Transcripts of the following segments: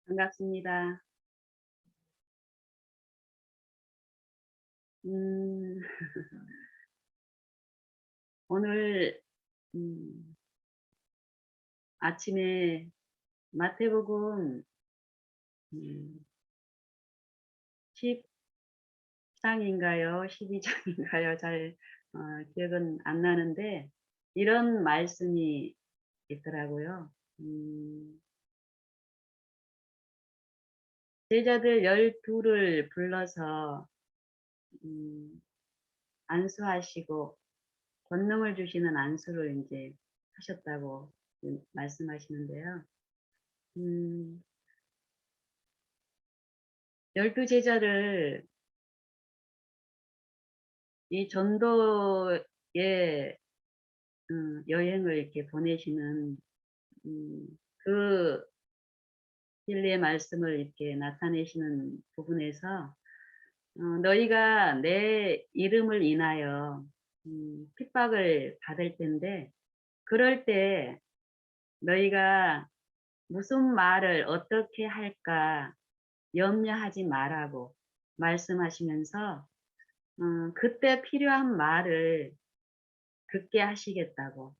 반갑습니다. 음, 오늘 아침에 마태복음 음, 10장인가요? 12장인가요? 잘 기억은 안 나는데 이런 말씀이 있더라고요. 음, 제자들 12를 불러서 음, 안수하시고 권능을 주시는 안수를 이제 하셨다고 말씀하시는데요. 음, 12 제자를 이 전도의 여행을 이렇게 보내시는 음 그 진리의 말씀을 이렇게 나타내시는 부분에서 "너희가 내 이름을 인하여 핍박을 받을 텐데 그럴 때 너희가 무슨 말을 어떻게 할까 염려하지 말라고 말씀하시면서 그때 필요한 말을 듣게 하시겠다고.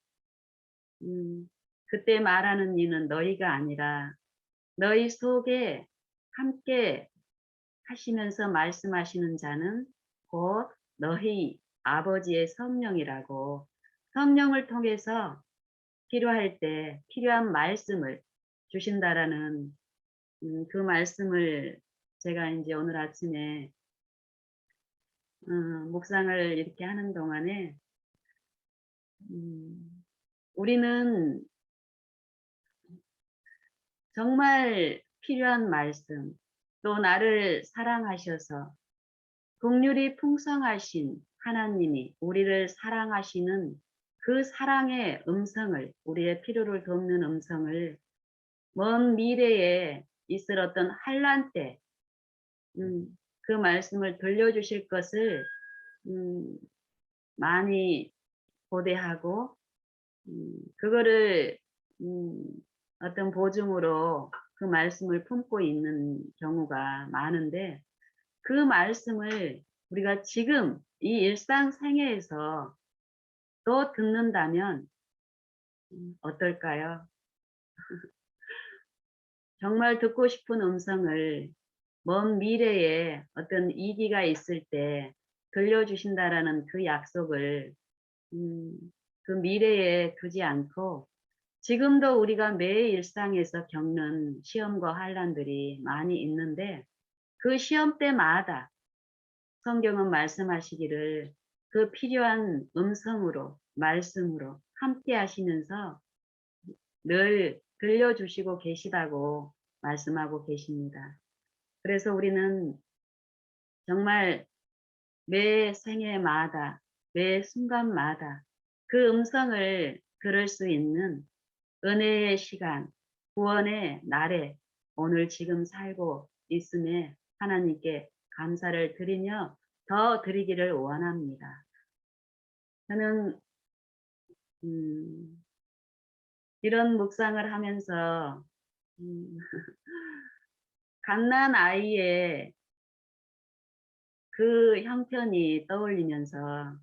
그때 말하는 이는 너희가 아니라 너희 속에 함께 하시면서 말씀하시는 자는 곧 너희 아버지의 성령이라고. 성령을 통해서 필요할 때 필요한 말씀을 주신다라는 그 말씀을 제가 인제 오늘 아침에 묵상을 이렇게 하는 동안에 음 우리는 정말 필요한 말씀, 또 나를 사랑하셔서 긍휼이 풍성하신 하나님이 우리를 사랑하시는 그 사랑의 음성을, 우리의 필요를 돕는 음성을 먼 미래에 있을 어떤 환난 때 음 그 말씀을 들려주실 것을 음 많이 고대하고 그거를 음 어떤 보증으로 그 말씀을 품고 있는 경우가 많은데, 그 말씀을 우리가 지금 이 일상생애에서 또 듣는다면 어떨까요? 정말 듣고 싶은 음성을 먼 미래에 어떤 위기가 있을 때 들려주신다라는 그 약속을 음 그 미래에 두지 않고 지금도 우리가 매일 일상에서 겪는 시험과 환난들이 많이 있는데, 그 시험 때마다 성경은 말씀하시기를 그 필요한 음성으로 말씀으로 함께 하시면서 늘 들려주시고 계시다고 말씀하고 계십니다. 그래서 우리는 정말 매 생애마다 매 순간마다 그 음성을 들을 수 있는 은혜의 시간, 구원의 날에 오늘 지금 살고 있음에 하나님께 감사를 드리며 더 드리기를 원합니다. 저는 음 이런 묵상을 하면서 음 갓난 아이의 그 형편이 떠올리면서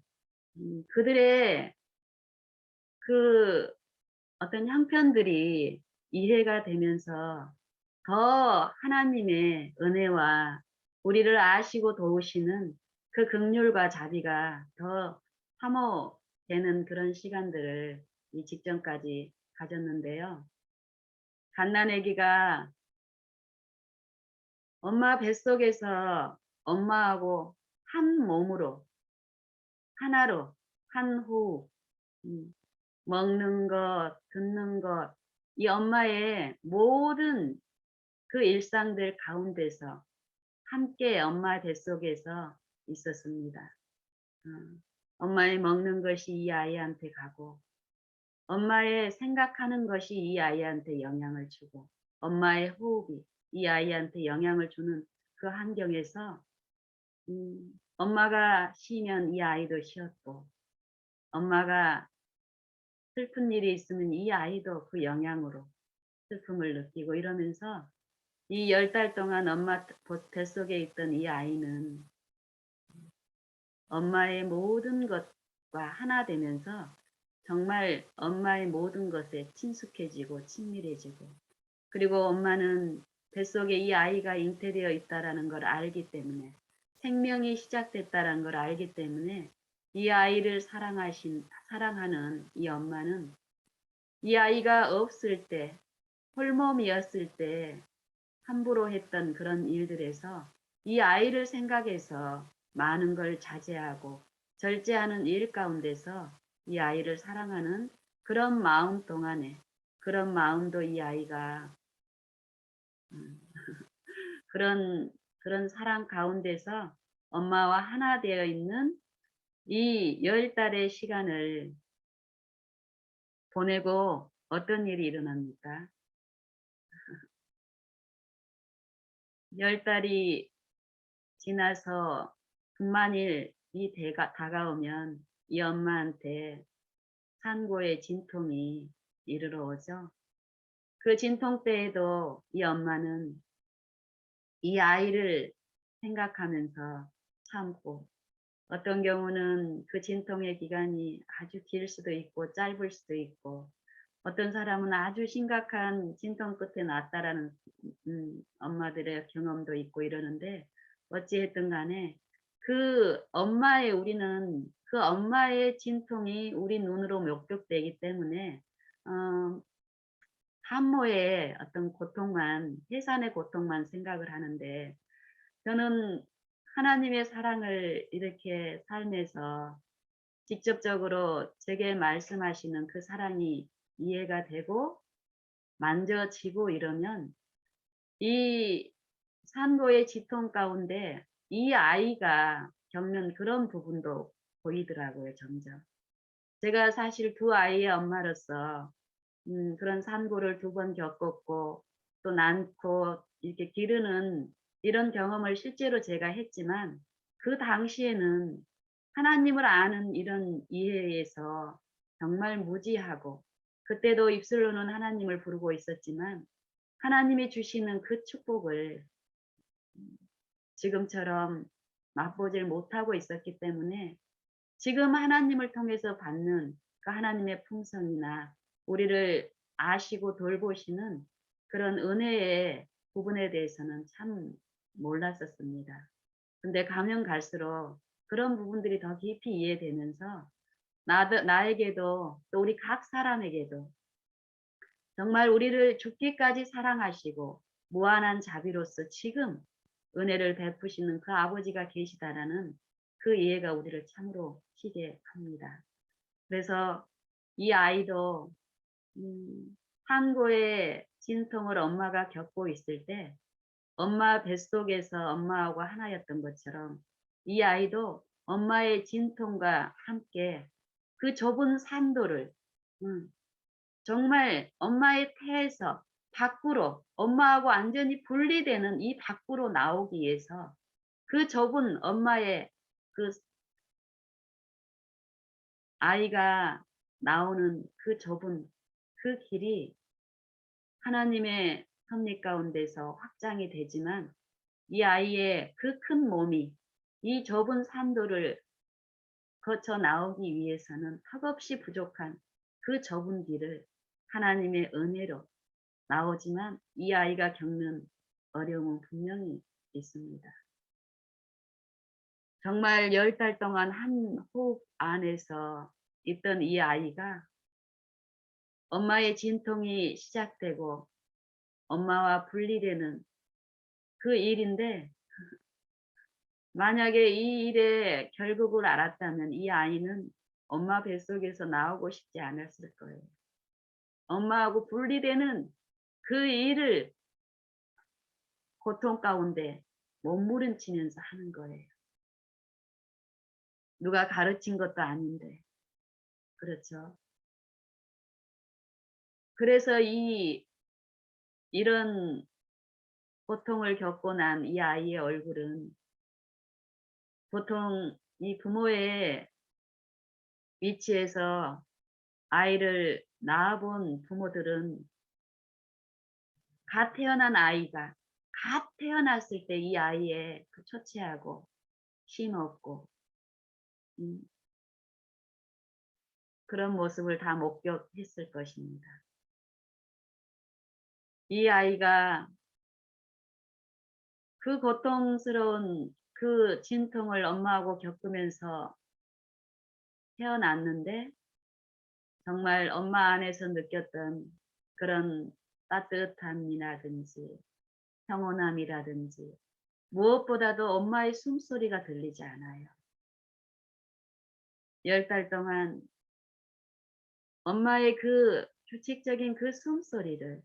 그들의 그 어떤 형편들이 이해가 되면서 더 하나님의 은혜와 우리를 아시고 도우시는 그 긍휼과 자비가 더 사모되는 그런 시간들을 이 직전까지 가졌는데요. 갓난 아기가 엄마 뱃속에서 엄마하고 한 몸으로 하나로 한 호흡 먹는 것, 듣는 것, 이 엄마의 모든 그 일상들 가운데서 함께 엄마 뱃속에서 있었습니다. 어, 엄마의 먹는 것이 이 아이한테 가고, 엄마의 생각하는 것이 이 아이한테 영향을 주고, 엄마의 호흡이 이 아이한테 영향을 주는 그 환경에서 엄마가 쉬면 이 아이도 쉬었고, 엄마가 슬픈 일이 있으면 이 아이도 그 영향으로 슬픔을 느끼고 이러면서 이 10달 동안 엄마 뱃속에 있던 이 아이는 엄마의 모든 것과 하나 되면서 정말 엄마의 모든 것에 친숙해지고 친밀해지고, 그리고 엄마는 뱃속에 이 아이가 잉태되어 있다라는 걸 알기 때문에, 생명이 시작됐다라는 걸 알기 때문에 이 아이를 사랑하는 이 엄마는 이 아이가 없을 때, 홀몸이었을 때 함부로 했던 그런 일들에서 이 아이를 생각해서 많은 걸 자제하고 절제하는 일 가운데서 이 아이를 사랑하는 그런 마음 동안에, 그런 마음도 이 아이가 음, 그런 그런 사랑 가운데서 엄마와 하나 되어 있는 이 10달의 시간을 보내고 어떤 일이 일어납니까? 10달이 지나서 분만일이 다가오면 이 엄마한테 산고의 진통이 이르러 오죠. 그 진통 때에도 이 엄마는 이 아이를 생각하면서 참고, 어떤 경우는 그 진통의 기간이 아주 길 수도 있고 짧을 수도 있고, 어떤 사람은 아주 심각한 진통 끝에 낫다라는 엄마들의 경험도 있고 이러는데, 어찌했든 간에 우리는 그 엄마의 진통이 우리 눈으로 목격되기 때문에 어 산모의 어떤 고통만, 해산의 고통만 생각을 하는데, 저는 하나님의 사랑을 이렇게 삶에서 직접적으로 제게 말씀하시는 그 사랑이 이해가 되고 만져지고 이러면 이 산모의 지통 가운데 이 아이가 겪는 그런 부분도 보이더라고요, 점점. 제가 사실 두 아이의 엄마로서 그런 산고를 2번 겪었고, 또 낳고 이렇게 기르는 이런 경험을 실제로 제가 했지만, 그 당시에는 하나님을 아는 이런 이해에서 정말 무지하고, 그때도 입술로는 하나님을 부르고 있었지만 하나님이 주시는 그 축복을 지금처럼 맛보질 못하고 있었기 때문에, 지금 하나님을 통해서 받는 그 하나님의 풍성이나 우리를 아시고 돌보시는 그런 은혜의 부분에 대해서는 참 몰랐었습니다. 근데 가면 갈수록 그런 부분들이 더 깊이 이해되면서 나에게도 또 우리 각 사람에게도 정말 우리를 죽기까지 사랑하시고 무한한 자비로서 지금 은혜를 베푸시는 그 아버지가 계시다라는 그 이해가 우리를 참으로 쉬게 합니다. 그래서 이 아이도 산고의 진통을 엄마가 겪고 있을 때 엄마 뱃속에서 엄마하고 하나였던 것처럼, 이 아이도 엄마의 진통과 함께 그 좁은 산도를 음, 정말 엄마의 태에서 밖으로, 엄마하고 완전히 분리되는 이 밖으로 나오기 위해서 그 좁은 엄마의 그 아이가 나오는 그 좁은 그 길이 하나님의 섭리 가운데서 확장이 되지만, 이 아이의 그 큰 몸이 이 좁은 산도를 거쳐 나오기 위해서는 턱없이 부족한 그 좁은 길을 하나님의 은혜로 나오지만, 이 아이가 겪는 어려움은 분명히 있습니다. 정말 10달 동안 한 호흡 안에서 있던 이 아이가 엄마의 진통이 시작되고 엄마와 분리되는 그 일인데, 만약에 이 일의 결국을 알았다면 이 아이는 엄마 뱃속에서 나오고 싶지 않았을 거예요. 엄마하고 분리되는 그 일을 고통 가운데 몸부림치면서 하는 거예요. 누가 가르친 것도 아닌데. 그렇죠. 그래서 이런 고통을 겪고 난 이 아이의 얼굴은, 보통 이 부모의 위치에서 아이를 낳아본 부모들은 갓 태어난 아이가 다 태어났을 때 이 아이의 그 초췌하고 힘없고 음 그런 모습을 다 목격했을 것입니다. 이 아이가 그 고통스러운 그 진통을 엄마하고 겪으면서 태어났는데 정말 엄마 안에서 느꼈던 그런 따뜻함이라든지 평온함이라든지 무엇보다도 엄마의 숨소리가 들리지 않아요. 10달 동안 엄마의 그 규칙적인 그 숨소리를,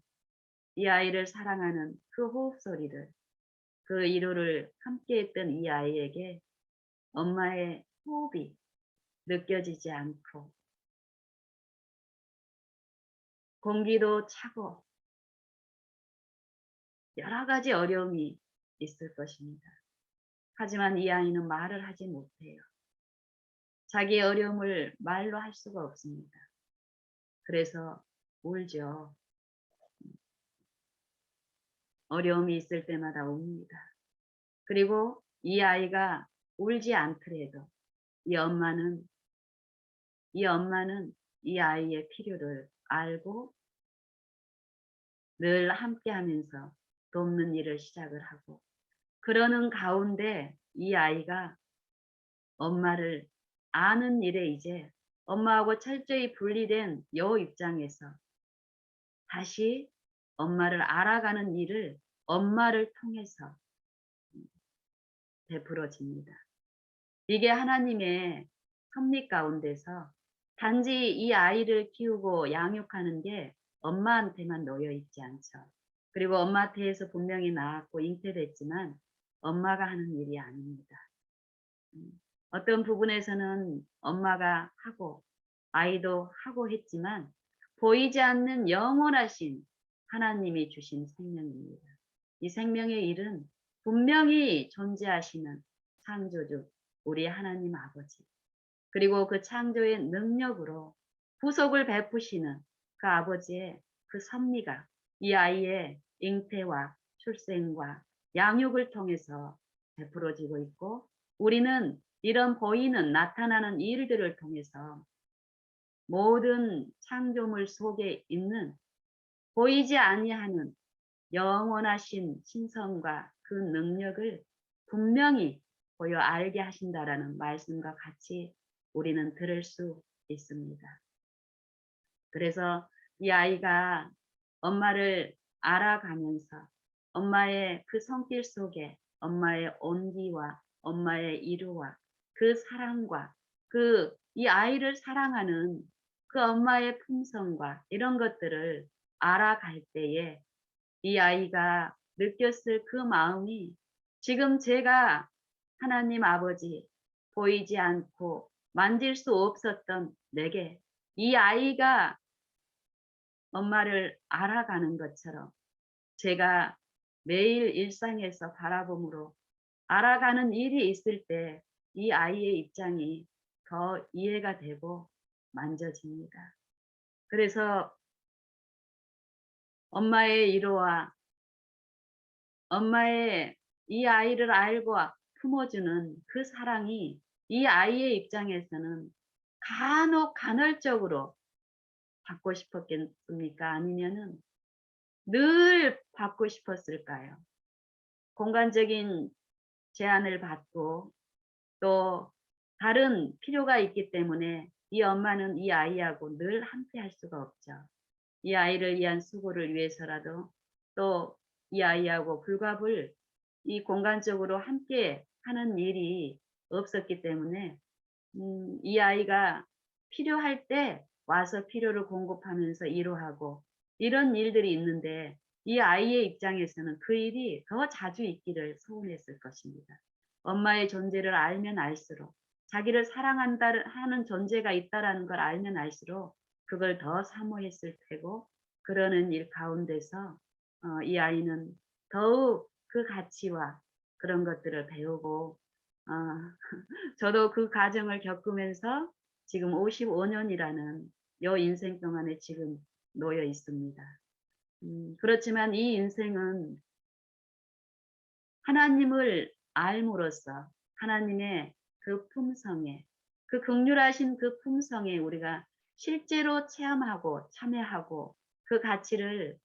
이 아이를 사랑하는 그 호흡 소리를, 그 이루를 함께했던 이 아이에게 엄마의 호흡이 느껴지지 않고 공기도 차고 여러 가지 어려움이 있을 것입니다. 하지만 이 아이는 말을 하지 못해요. 자기의 어려움을 말로 할 수가 없습니다. 그래서 울죠. 어려움이 있을 때마다 웁니다. 그리고 이 아이가 울지 않더라도 이 엄마는 이 아이의 필요를 알고 늘 함께하면서 돕는 일을 시작을 하고, 그러는 가운데 이 아이가 엄마를 아는 일에 이제 엄마하고 철저히 분리된 여 입장에서 다시 엄마를 알아가는 일을 엄마를 통해서 베풀어집니다. 이게 하나님의 섭리 가운데서 단지 이 아이를 키우고 양육하는 게 엄마한테만 놓여 있지 않죠. 그리고 엄마한테서 분명히 낳았고 잉태됐지만 엄마가 하는 일이 아닙니다. 음, 어떤 부분에서는 엄마가 하고 아이도 하고 했지만 보이지 않는 영원하신 하나님이 주신 생명입니다. 이 생명의 일은 분명히 존재하시는 창조주 우리 하나님 아버지, 그리고 그 창조의 능력으로 구속을 베푸시는 그 아버지의 그 섭리가 이 아이의 잉태와 출생과 양육을 통해서 베풀어지고 있고, 우리는 이런 보이는 나타나는 일들을 통해서 모든 창조물 속에 있는 보이지 아니하는 영원하신 신성과 그 능력을 분명히 보여 알게 하신다라는 말씀과 같이 우리는 들을 수 있습니다. 그래서 이 아이가 엄마를 알아가면서 엄마의 그 손길 속에 엄마의 온기와 엄마의 이루와 그 사랑과 그 이 아이를 사랑하는 그 엄마의 품성과 이런 것들을 알아갈 때에 이 아이가 느꼈을 그 마음이 지금 제가 하나님 아버지 보이지 않고 만질 수 없었던 내게 이 아이가 엄마를 알아가는 것처럼 제가 매일 일상에서 바라봄으로 알아가는 일이 있을 때 이 아이의 입장이 더 이해가 되고 만져집니다. 그래서 엄마의 위로와 엄마의 이 아이를 알고 품어주는 그 사랑이 이 아이의 입장에서는 간헐적으로 받고 싶었겠습니까? 아니면은 늘 받고 싶었을까요? 공간적인 제한을 받고 또 다른 필요가 있기 때문에 이 엄마는 이 아이하고 늘 함께 할 수가 없죠. 이 아이를 위한 수고를 위해서라도 또 이 아이하고 불갑을 이 공간적으로 함께 하는 일이 없었기 때문에 이 아이가 필요할 때 와서 필요를 공급하면서 위로하고 이런 일들이 있는데 이 아이의 입장에서는 그 일이 더 자주 있기를 소원했을 것입니다. 엄마의 존재를 알면 알수록 자기를 사랑한다 하는 존재가 있다라는 걸 알면 알수록 그걸 더 사모했을 테고, 그러는 일 가운데서 이 아이는 더욱 그 가치와 그런 것들을 배우고 어, 저도 그 과정을 겪으면서 지금 55년이라는 요 인생 동안에 지금 놓여 있습니다. 그렇지만 이 인생은 하나님을 알므로써 하나님의 그 품성에, 그 긍휼하신 그 품성에 우리가 실제로 체험하고 참여하고 그 가치를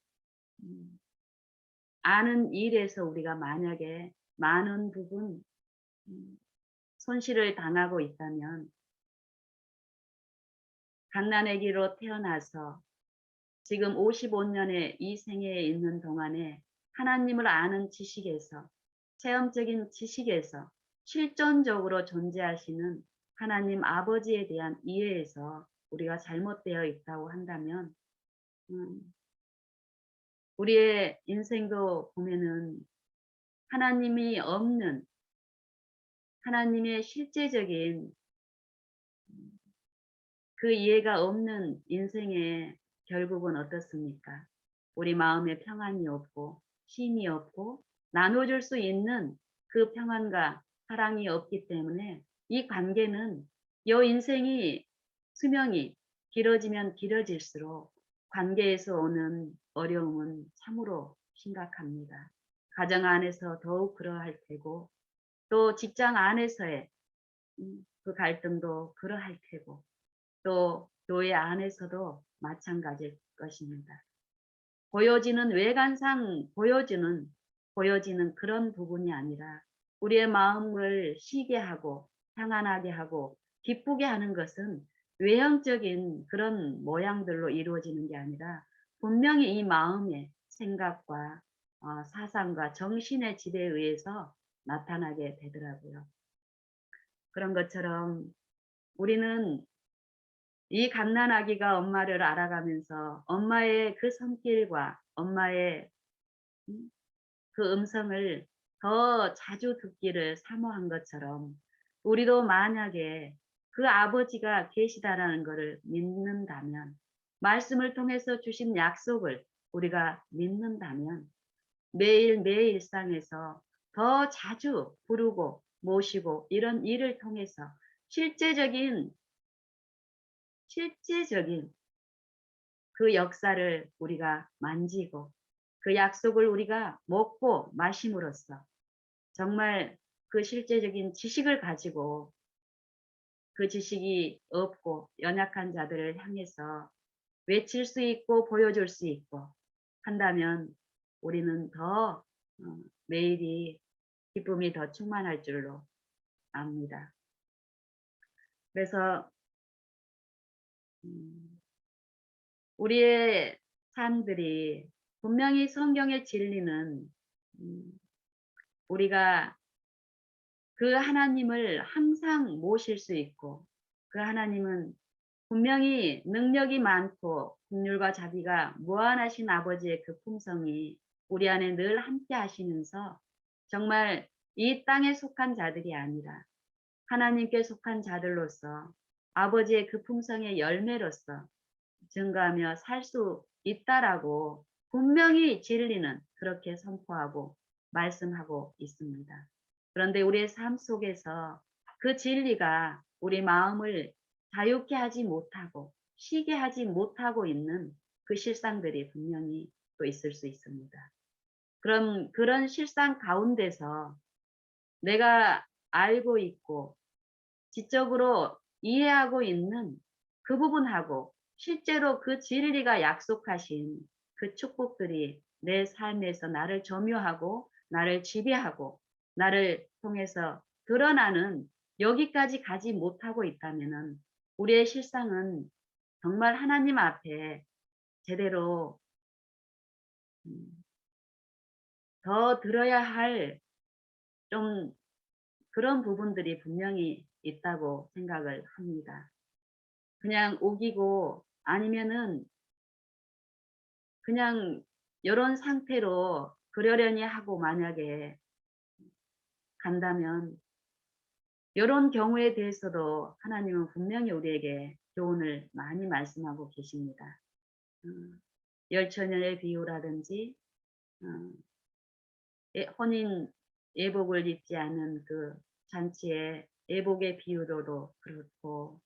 음 아는 일에서 우리가 만약에 많은 부분 음 손실을 당하고 있다면, 갓난아기로 태어나서 지금 55년의 이 생애에 있는 동안에 하나님을 아는 지식에서, 체험적인 지식에서 실존적으로 존재하시는 하나님 아버지에 대한 이해에서 우리가 잘못되어 있다고 한다면, 음, 우리의 인생도 보면은 하나님이 없는, 하나님의 실제적인 그 이해가 없는 인생의 결국은 어떻습니까? 우리 마음에 평안이 없고 쉼이 없고 나눠줄 수 있는 그 평안과 사랑이 없기 때문에 이 관계는, 여 인생이 수명이 길어지면 길어질수록 관계에서 오는 어려움은 참으로 심각합니다. 가정 안에서 더욱 그러할 테고, 또 직장 안에서의 그 갈등도 그러할 테고, 또 교회 안에서도 마찬가지일 것입니다. 보여지는 외관상 보여지는 그런 부분이 아니라 우리의 마음을 쉬게 하고 평안하게 하고 기쁘게 하는 것은 외형적인 그런 모양들로 이루어지는 게 아니라 분명히 이 마음의 생각과 사상과 정신의 지배에 의해서 나타나게 되더라고요. 그런 것처럼 우리는 이 갓난아기가 엄마를 알아가면서 엄마의 그 손길과 엄마의 그 음성을 더 자주 듣기를 사모한 것처럼, 우리도 만약에 그 아버지가 계시다라는 것을 믿는다면, 말씀을 통해서 주신 약속을 우리가 믿는다면, 매일매일 일상에서 더 자주 부르고 모시고 이런 일을 통해서 실제적인 그 역사를 우리가 만지고 그 약속을 우리가 먹고 마심으로써 정말 그 실제적인 지식을 가지고, 그 지식이 없고 연약한 자들을 향해서 외칠 수 있고 보여줄 수 있고 한다면 우리는 더 매일이 기쁨이 더 충만할 줄로 압니다. 그래서 음 우리의 삶들이 분명히 성경의 진리는, 우리가 그 하나님을 항상 모실 수 있고, 그 하나님은 분명히 능력이 많고 긍휼과 자비가 무한하신 아버지의 그 품성이 우리 안에 늘 함께 하시면서 정말 이 땅에 속한 자들이 아니라 하나님께 속한 자들로서 아버지의 그 품성의 열매로서 증거하며 살 수 있다라고 분명히 진리는 그렇게 선포하고 말씀하고 있습니다. 그런데 우리의 삶 속에서 그 진리가 우리 마음을 자유케 하지 못하고 쉬게 하지 못하고 있는 그 실상들이 분명히 또 있을 수 있습니다. 그럼 그런 실상 가운데서 내가 알고 있고 지적으로 이해하고 있는 그 부분하고 실제로 그 진리가 약속하신 그 축복들이 내 삶에서 나를 점유하고 나를 지배하고 나를 통해서 드러나는, 여기까지 가지 못하고 있다면은 우리의 실상은 정말 하나님 앞에 제대로 더 들어야 할 좀 그런 부분들이 분명히 있다고 생각을 합니다. 그냥 우기고 아니면은 그냥 요런 상태로 그러려니 하고 만약에 간다면, 요런 경우에 대해서도 하나님은 분명히 우리에게 교훈을 많이 말씀하고 계십니다. 열처녀의 비유라든지 어 혼인 예복을 입지 않은 그 잔치의 예복의 비유로도 그렇고,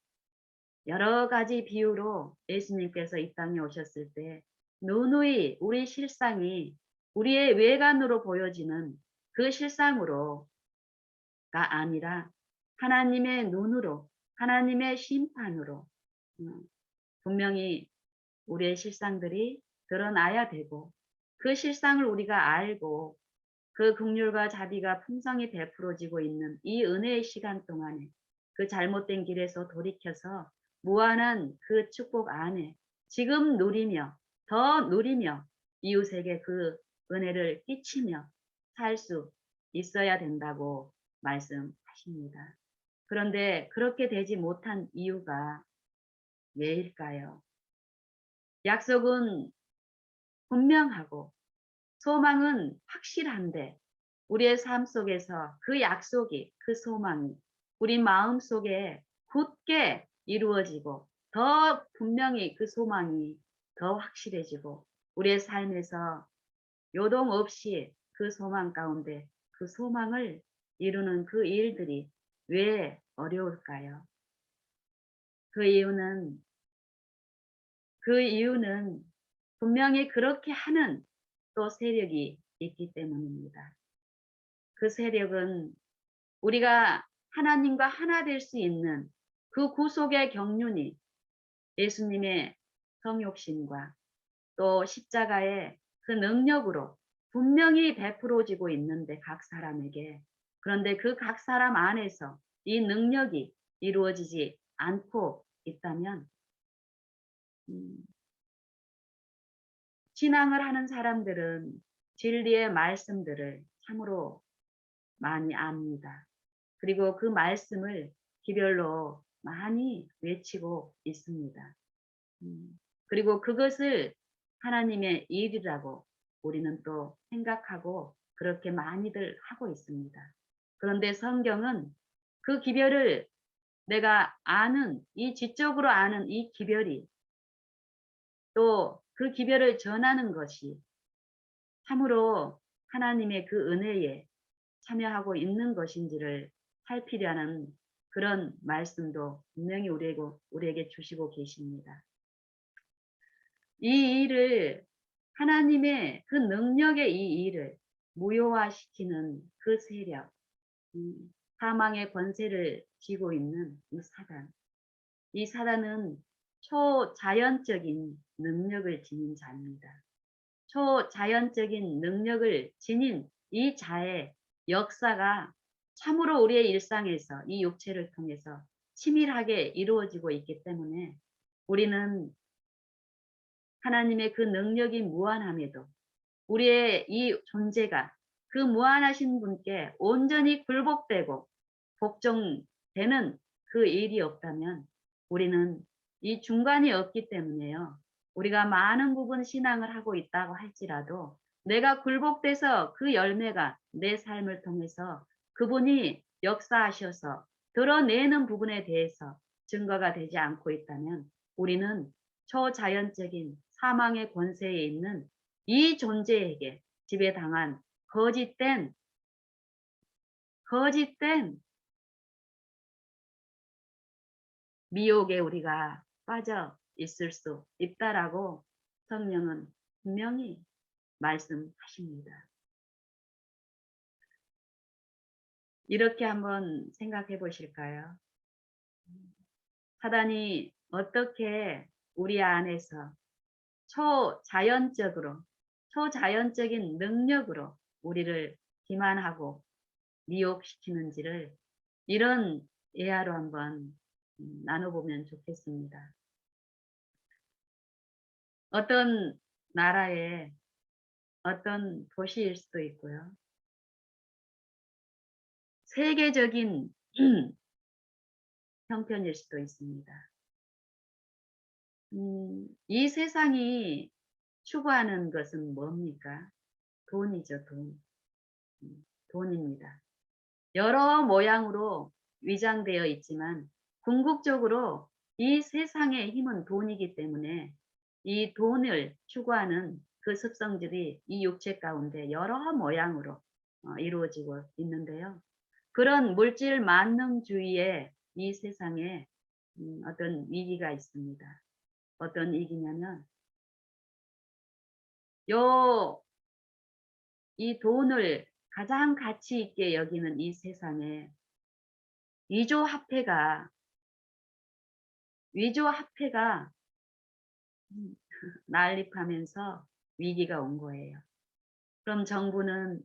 여러 가지 비유로 예수님께서 이 땅에 오셨을 때 누누이 우리 실상이 우리의 외관으로 보여지는 그 실상으로가 아니라 하나님의 눈으로, 하나님의 심판으로 분명히 우리의 실상들이 드러나야 되고, 그 실상을 우리가 알고 그 긍휼과 자비가 풍성히 베풀어지고 있는 이 은혜의 시간 동안에 그 잘못된 길에서 돌이켜서 무한한 그 축복 안에 지금 누리며 더 누리며 이웃에게 그 은혜를 끼치며 살 수 있어야 된다고 말씀하십니다. 그런데 그렇게 되지 못한 이유가 왜일까요? 약속은 분명하고 소망은 확실한데 우리의 삶 속에서 그 약속이, 그 소망이 우리 마음 속에 굳게 이루어지고 더 분명히 그 소망이 더 확실해지고 우리의 삶에서 요동 없이 그 소망 가운데 그 소망을 이루는 그 일들이 왜 어려울까요? 그 이유는 그 이유는 분명히 그렇게 하는 또 세력이 있기 때문입니다. 그 세력은 우리가 하나님과 하나 될 수 있는 그 구속의 경륜이 예수님의 성육신과 또 십자가의 그 능력으로 분명히 베풀어지고 있는데 각 사람에게, 그런데 그 각 사람 안에서 이 능력이 이루어지지 않고 있다면 신앙을 하는 사람들은 진리의 말씀들을 참으로 많이 압니다. 그리고 그 말씀을 기별로 많이 외치고 있습니다. 그리고 그것을 하나님의 일이라고 우리는 또 생각하고 그렇게 많이들 하고 있습니다. 그런데 성경은 그 기별을 내가 아는, 이 지적으로 아는 이 기별이 또 그 기별을 전하는 것이 참으로 하나님의 그 은혜에 참여하고 있는 것인지를 살피려는 그런 말씀도 분명히 우리에게 주시고 계십니다. 이 일을, 하나님의 그 능력의 이 일을 무효화시키는 그 세력, 사망의 권세를 쥐고 있는 이 사단은 초자연적인 능력을 지닌 자입니다. 초자연적인 능력을 지닌 이 자의 역사가 참으로 우리의 일상에서 이 육체를 통해서 치밀하게 이루어지고 있기 때문에 우리는 하나님의 그 능력이 무한함에도 우리의 이 존재가 그 무한하신 분께 온전히 굴복되고 복종되는 그 일이 없다면 우리는 이 중간이 없기 때문에요. 우리가 많은 부분 신앙을 하고 있다고 할지라도 내가 굴복돼서 그 열매가 내 삶을 통해서 그분이 역사하셔서 드러내는 부분에 대해서 증거가 되지 않고 있다면 우리는 초자연적인 사망의 권세에 있는 이 존재에게 지배당한 거짓된 미혹에 우리가 빠져 있을 수 있다라고 성령은 분명히 말씀하십니다. 이렇게 한번 생각해 보실까요? 사단이 어떻게 우리 안에서 초자연적인 능력으로 우리를 기만하고 미혹시키는지를 이런 예화로 한번 나눠보면 좋겠습니다. 어떤 나라의 어떤 도시일 수도 있고요. 세계적인 형편일 수도 있습니다. 이 세상이 추구하는 것은 뭡니까? 돈이죠, 돈. 돈입니다. 여러 모양으로 위장되어 있지만 궁극적으로 이 세상의 힘은 돈이기 때문에 이 돈을 추구하는 그 습성들이 이 육체 가운데 여러 모양으로 이루어지고 있는데요. 그런 물질 만능주의의 이 세상에 어떤 위기가 있습니다. 어떤 위기냐면 이 돈을 가장 가치 있게 여기는 이 세상에 위조 화폐가 위조 화폐가 난립하면서 위기가 온 거예요. 그럼 정부는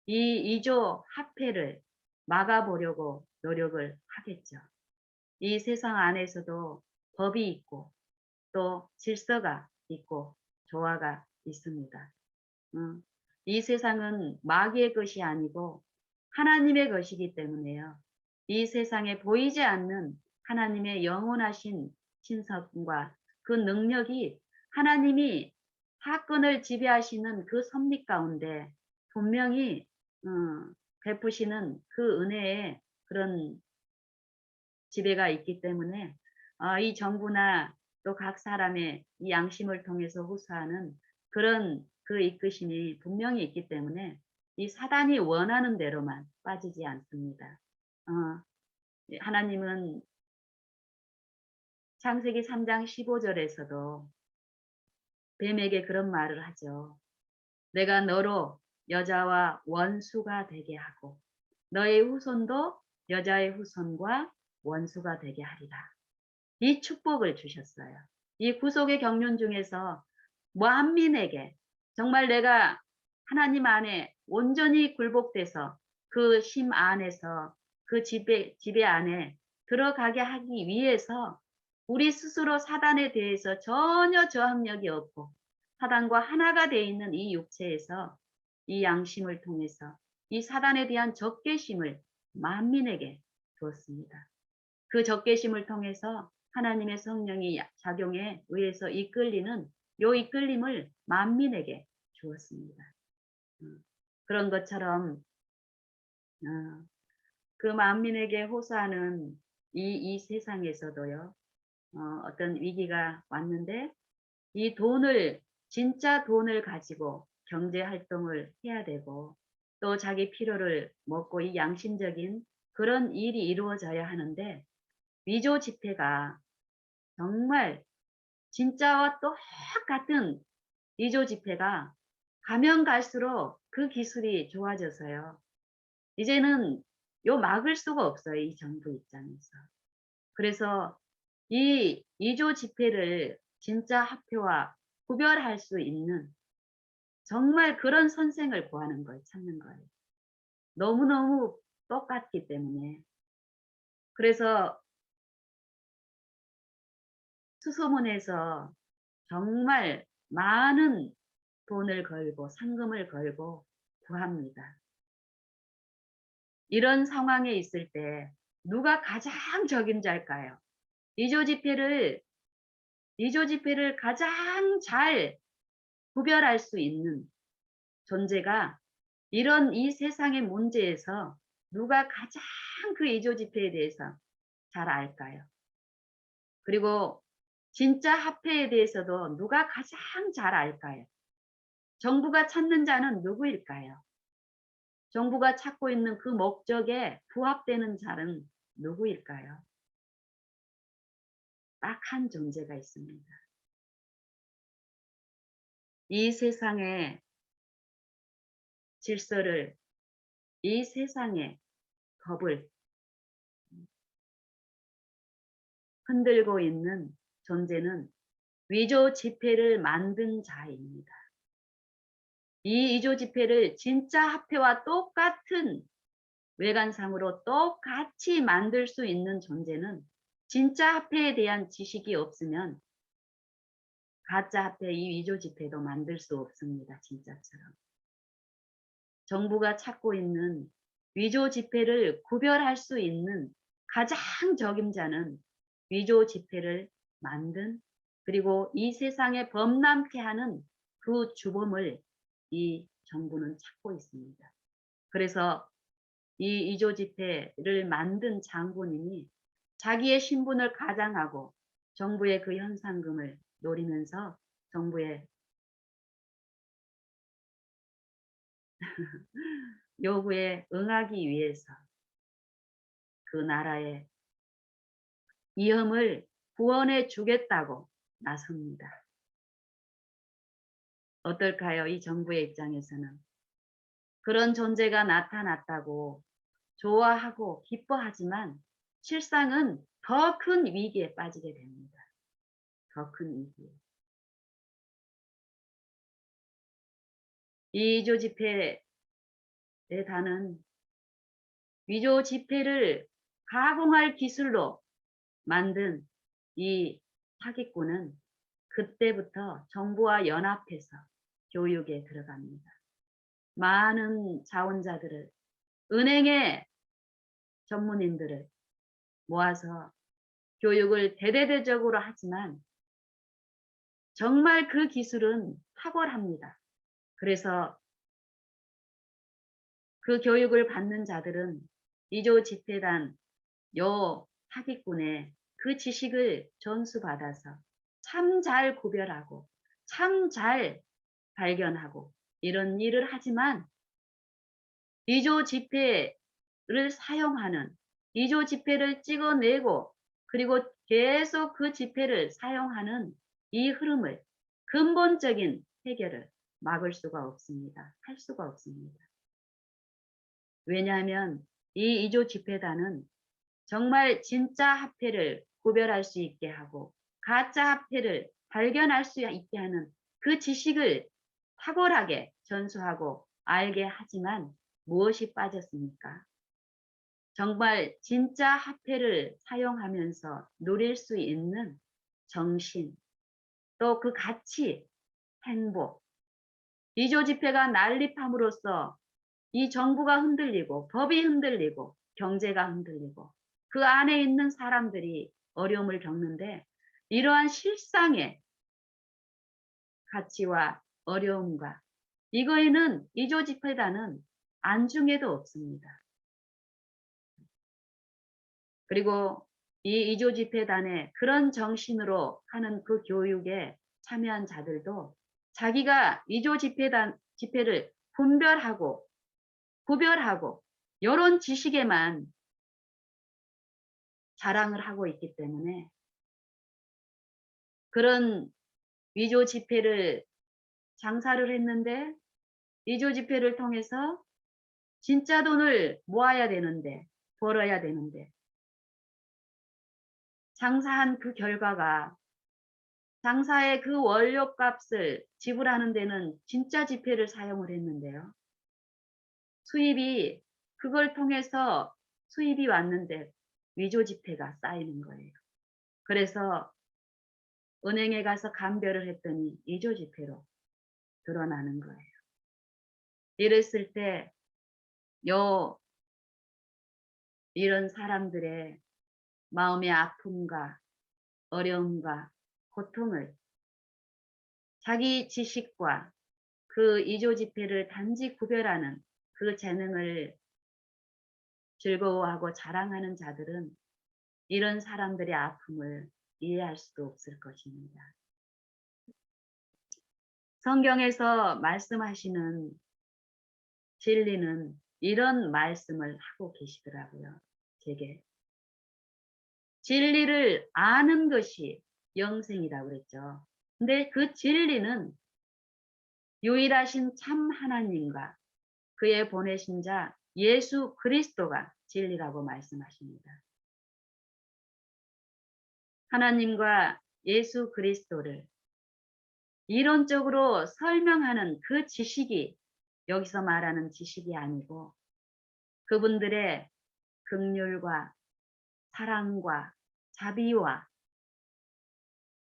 이 위조 화폐를 막아보려고 노력을 하겠죠. 이 세상 안에서도 법이 있고 또 질서가 있고 조화가 있습니다. 이 세상은 마귀의 것이 아니고 하나님의 것이기 때문에요. 이 세상에 보이지 않는 하나님의 영원하신 신성과 그 능력이 하나님이 사건을 지배하시는 그 섭리 가운데 분명히 베푸시는 그 은혜의 그런 지배가 있기 때문에 이 정부나 또 각 사람의 이 양심을 통해서 호소하는 그런 그 이끄심이 분명히 있기 때문에 이 사단이 원하는 대로만 빠지지 않습니다. 어, 하나님은 창세기 3장 15절에서도 뱀에게 그런 말을 하죠. 내가 너로 여자와 원수가 되게 하고 너의 후손도 여자의 후손과 원수가 되게 하리라. 이 축복을 주셨어요. 이 구속의 경륜 중에서 만민에게 정말 내가 하나님 안에 온전히 굴복돼서 그 심 안에서 그 지배 안에 들어가게 하기 위해서 우리 스스로 사단에 대해서 전혀 저항력이 없고 사단과 하나가 되어 있는 이 육체에서 이 양심을 통해서 이 사단에 대한 적개심을 만민에게 주었습니다. 그 적개심을 통해서 하나님의 성령이 작용에 의해서 이끌리는 요 이끌림을 만민에게 주었습니다. 그런 것처럼 그 만민에게 호소하는 이 세상에서도요. 어떤 위기가 왔는데 이 돈을 진짜 돈을 가지고 경제 활동을 해야 되고 또 자기 필요를 먹고 이 양심적인 그런 일이 이루어져야 하는데 위조 지폐가 정말 진짜와 똑같은 위조 지폐가 가면 갈수록 그 기술이 좋아져서요. 이제는 요 막을 수가 없어요. 이 정부 입장에서. 그래서 이 위조 지폐를 진짜 화폐와 구별할 수 있는 정말 그런 선생을 구하는 거예요. 찾는 거예요. 너무너무 똑같기 때문에. 그래서 수소문에서 정말 많은 돈을 걸고 상금을 걸고 구합니다. 이런 상황에 있을 때 누가 가장 적임자일까요? 위조 지폐를 가장 잘 구별할 수 있는 존재가 이런 이 세상의 문제에서 누가 가장 그 위조 지폐에 대해서 잘 알까요? 그리고 진짜 화폐에 대해서도 누가 가장 잘 알까요? 정부가 찾는 자는 누구일까요? 정부가 찾고 있는 그 목적에 부합되는 자는 누구일까요? 딱 한 존재가 있습니다. 이 세상의 질서를, 이 세상의 법을 흔들고 있는 존재는 위조 지폐를 만든 자입니다. 이 위조 지폐를 진짜 화폐와 똑같은 외관상으로 똑같이 만들 수 있는 존재는 진짜 화폐에 대한 지식이 없으면 가짜 화폐 이 위조 지폐도 만들 수 없습니다. 진짜처럼. 정부가 찾고 있는 위조 지폐를 구별할 수 있는 가장 적임자는 위조 지폐를 만든 그리고 이 세상에 범람케 하는 그 주범을 이 정부는 찾고 있습니다. 그래서 이 위조 지폐를 만든 장본인이 자기의 신분을 가장하고 정부의 그 현상금을 노리면서 정부의 요구에 응하기 위해서 그 나라의 위험을 구원해 주겠다고 나섭니다. 어떨까요? 이 정부의 입장에서는. 그런 존재가 나타났다고 좋아하고 기뻐하지만 실상은 더 큰 위기에 빠지게 됩니다. 더 큰 위기에. 위조 지폐의 단은 위조 지폐를 가공할 기술로 만든 이 사기꾼은 그때부터 정부와 연합해서 교육에 들어갑니다. 많은 자원자들을, 은행의 전문인들을 모아서 교육을 대대적으로 하지만 정말 그 기술은 탁월합니다. 그래서 그 교육을 받는 자들은 위조 지폐단 요 사기꾼의 그 지식을 전수받아서 참 잘 구별하고 참 잘 발견하고 이런 일을 하지만 위조 지폐를 사용하는, 위조 지폐를 찍어내고 그리고 계속 그 지폐를 사용하는 이 흐름을, 근본적인 해결을 막을 수가 없습니다. 할 수가 없습니다. 왜냐하면 이 위조 지폐단은 정말 진짜 화폐를 구별할 수 있게 하고 가짜 화폐를 발견할 수 있게 하는 그 지식을 탁월하게 전수하고 알게 하지만 무엇이 빠졌습니까? 정말 진짜 화폐를 사용하면서 누릴 수 있는 정신, 또 그 가치, 행복, 위조 지폐가 난립함으로써 이 정부가 흔들리고 법이 흔들리고 경제가 흔들리고 그 안에 있는 사람들이 어려움을 겪는데 이러한 실상의 가치와 어려움과 이거에는 위조 지폐단은 안중에도 없습니다. 그리고 이 위조 지폐단의 그런 정신으로 하는 그 교육에 참여한 자들도 자기가 위조 지폐를 분별하고 구별하고 이런 지식에만 자랑을 하고 있기 때문에 그런 위조 지폐를 장사를 했는데 위조 지폐를 통해서 진짜 돈을 모아야 되는데 벌어야 되는데 장사한 그 결과가 장사의 그 원료값을 지불하는 데는 진짜 지폐를 사용을 했는데요. 수입이 그걸 통해서 수입이 왔는데 위조 지폐가 쌓이는 거예요. 그래서 은행에 가서 감별을 했더니 위조 지폐로 드러나는 거예요. 이랬을 때 이런 사람들의 마음의 아픔과 어려움과 고통을 자기 지식과 그 위조 지폐를 단지 구별하는 그 재능을 즐거워하고 자랑하는 자들은 이런 사람들의 아픔을 이해할 수도 없을 것입니다. 성경에서 말씀하시는 진리는 이런 말씀을 하고 계시더라고요. 제게. 진리를 아는 것이 영생이라고 그랬죠. 근데 그 진리는 유일하신 참 하나님과 그의 보내신 자 예수 그리스도가 진리라고 말씀하십니다. 하나님과 예수 그리스도를 이론적으로 설명하는 그 지식이 여기서 말하는 지식이 아니고 그분들의 긍휼과 사랑과 자비와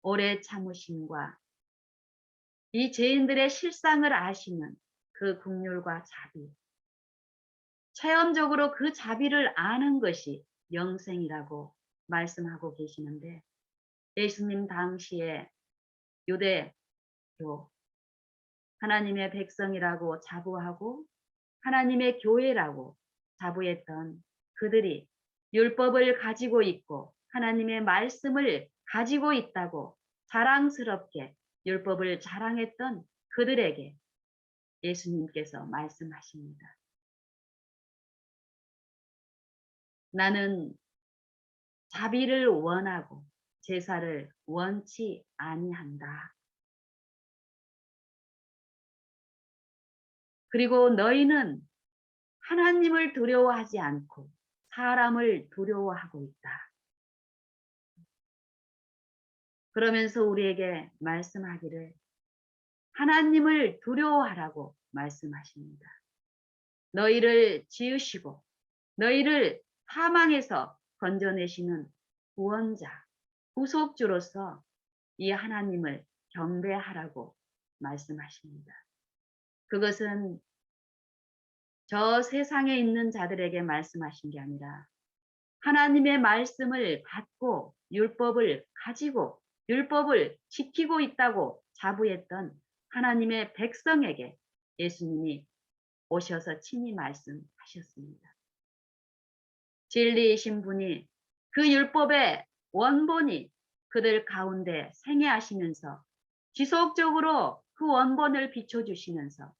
오래 참으심과 이 죄인들의 실상을 아시는 그 긍휼과 자비, 체험적으로 그 자비를 아는 것이 영생이라고 말씀하고 계시는데 예수님 당시에 유대교 하나님의 백성이라고 자부하고 하나님의 교회라고 자부했던 그들이 율법을 가지고 있고 하나님의 말씀을 가지고 있다고 자랑스럽게 율법을 자랑했던 그들에게 예수님께서 말씀하십니다. 나는 자비를 원하고 제사를 원치 아니한다. 그리고 너희는 하나님을 두려워하지 않고 사람을 두려워하고 있다. 그러면서 우리에게 말씀하기를 하나님을 두려워하라고 말씀하십니다. 너희를 지으시고 너희를 사망에서 건져내시는 구원자, 구속주로서 이 하나님을 경배하라고 말씀하십니다. 그것은 저 세상에 있는 자들에게 말씀하신 게 아니라 하나님의 말씀을 받고 율법을 가지고 율법을 지키고 있다고 자부했던 하나님의 백성에게 예수님이 오셔서 친히 말씀하셨습니다. 진리이신 분이 그 율법의 원본이 그들 가운데 생애하시면서 지속적으로 그 원본을 비춰주시면서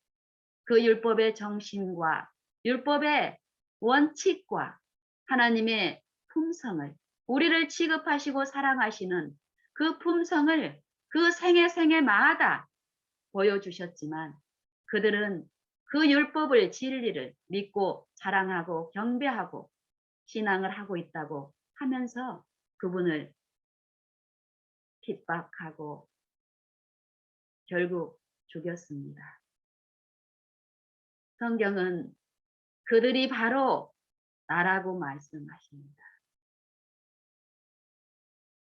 그 율법의 정신과 율법의 원칙과 하나님의 품성을 우리를 취급하시고 사랑하시는 그 품성을 그 생애마다 보여주셨지만 그들은 그 율법을 진리를 믿고 사랑하고 경배하고 신앙을 하고 있다고 하면서 그분을 핍박하고 결국 죽였습니다. 성경은 그들이 바로 나라고 말씀하십니다.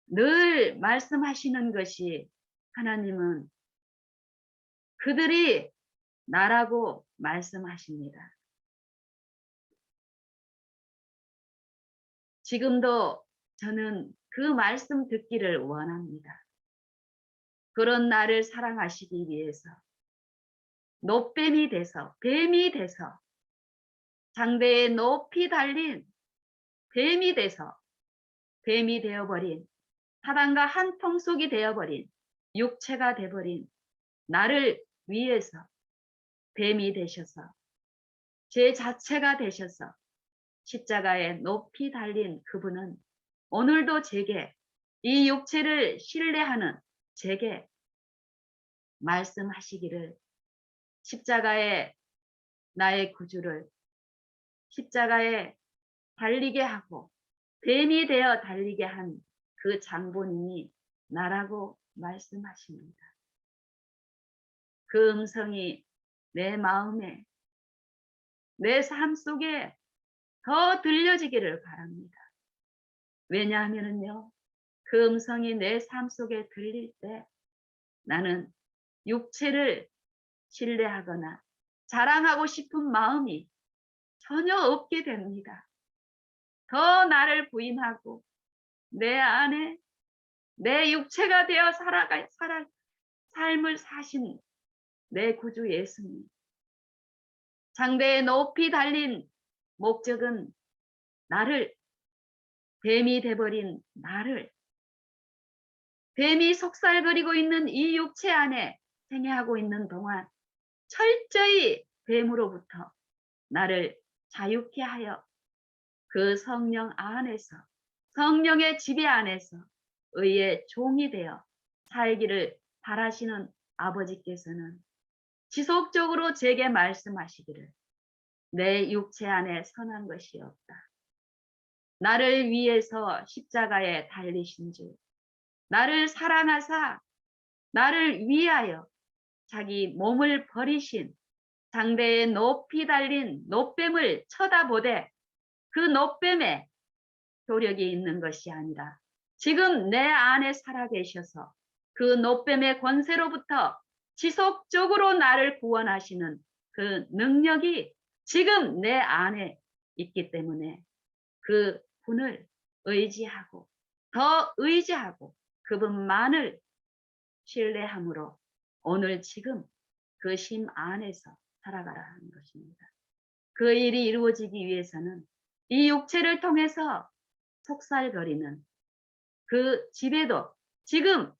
늘 말씀하시는 것이 하나님은 그들이 나라고 말씀하십니다. 지금도 저는 그 말씀 듣기를 원합니다. 그런 나를 사랑하시기 위해서 노뱀이 돼서 뱀이 돼서 장대에 높이 달린 뱀이 돼서 뱀이 되어버린 사단과 한통속이 되어버린 육체가 되어버린 나를 위해서 뱀이 되셔서 제 자체가 되셔서 십자가에 높이 달린 그분은 오늘도 제게 이 육체를 신뢰하는 제게 말씀하시기를 십자가에 나의 구주를 십자가에 달리게 하고 뱀이 되어 달리게 한 그 장본인이 나라고 말씀하십니다. 그 음성이 내 마음에 내 삶 속에 더 들려지기를 바랍니다. 왜냐하면요, 그 음성이 내 삶 속에 들릴 때 나는 육체를 신뢰하거나 자랑하고 싶은 마음이 전혀 없게 됩니다. 더 나를 부인하고 내 안에 내 육체가 되어 삶을 사신 내 구주 예수님. 장대에 높이 달린 목적은 나를 뱀이 돼버린 나를 뱀이 속살거리고 있는 이 육체 안에 생애하고 있는 동안 철저히 뱀으로부터 나를 자유케 하여 그 성령 안에서 성령의 지배 안에서 의의 종이 되어 살기를 바라시는 아버지께서는 지속적으로 제게 말씀하시기를 내 육체 안에 선한 것이 없다. 나를 위해서 십자가에 달리신 주 나를 사랑하사 나를 위하여 자기 몸을 버리신 장대에 높이 달린 노뱀을 쳐다보되 그 노뱀에 효력이 있는 것이 아니라 지금 내 안에 살아계셔서 그 노뱀의 권세로부터 지속적으로 나를 구원하시는 그 능력이 지금 내 안에 있기 때문에 그 분을 의지하고 더 의지하고 그분만을 신뢰함으로 오늘 지금 그 심 안에서 살아가라 하는 것입니다. 그 일이 이루어지기 위해서는 이 육체를 통해서 속살거리는 그 지배도 지금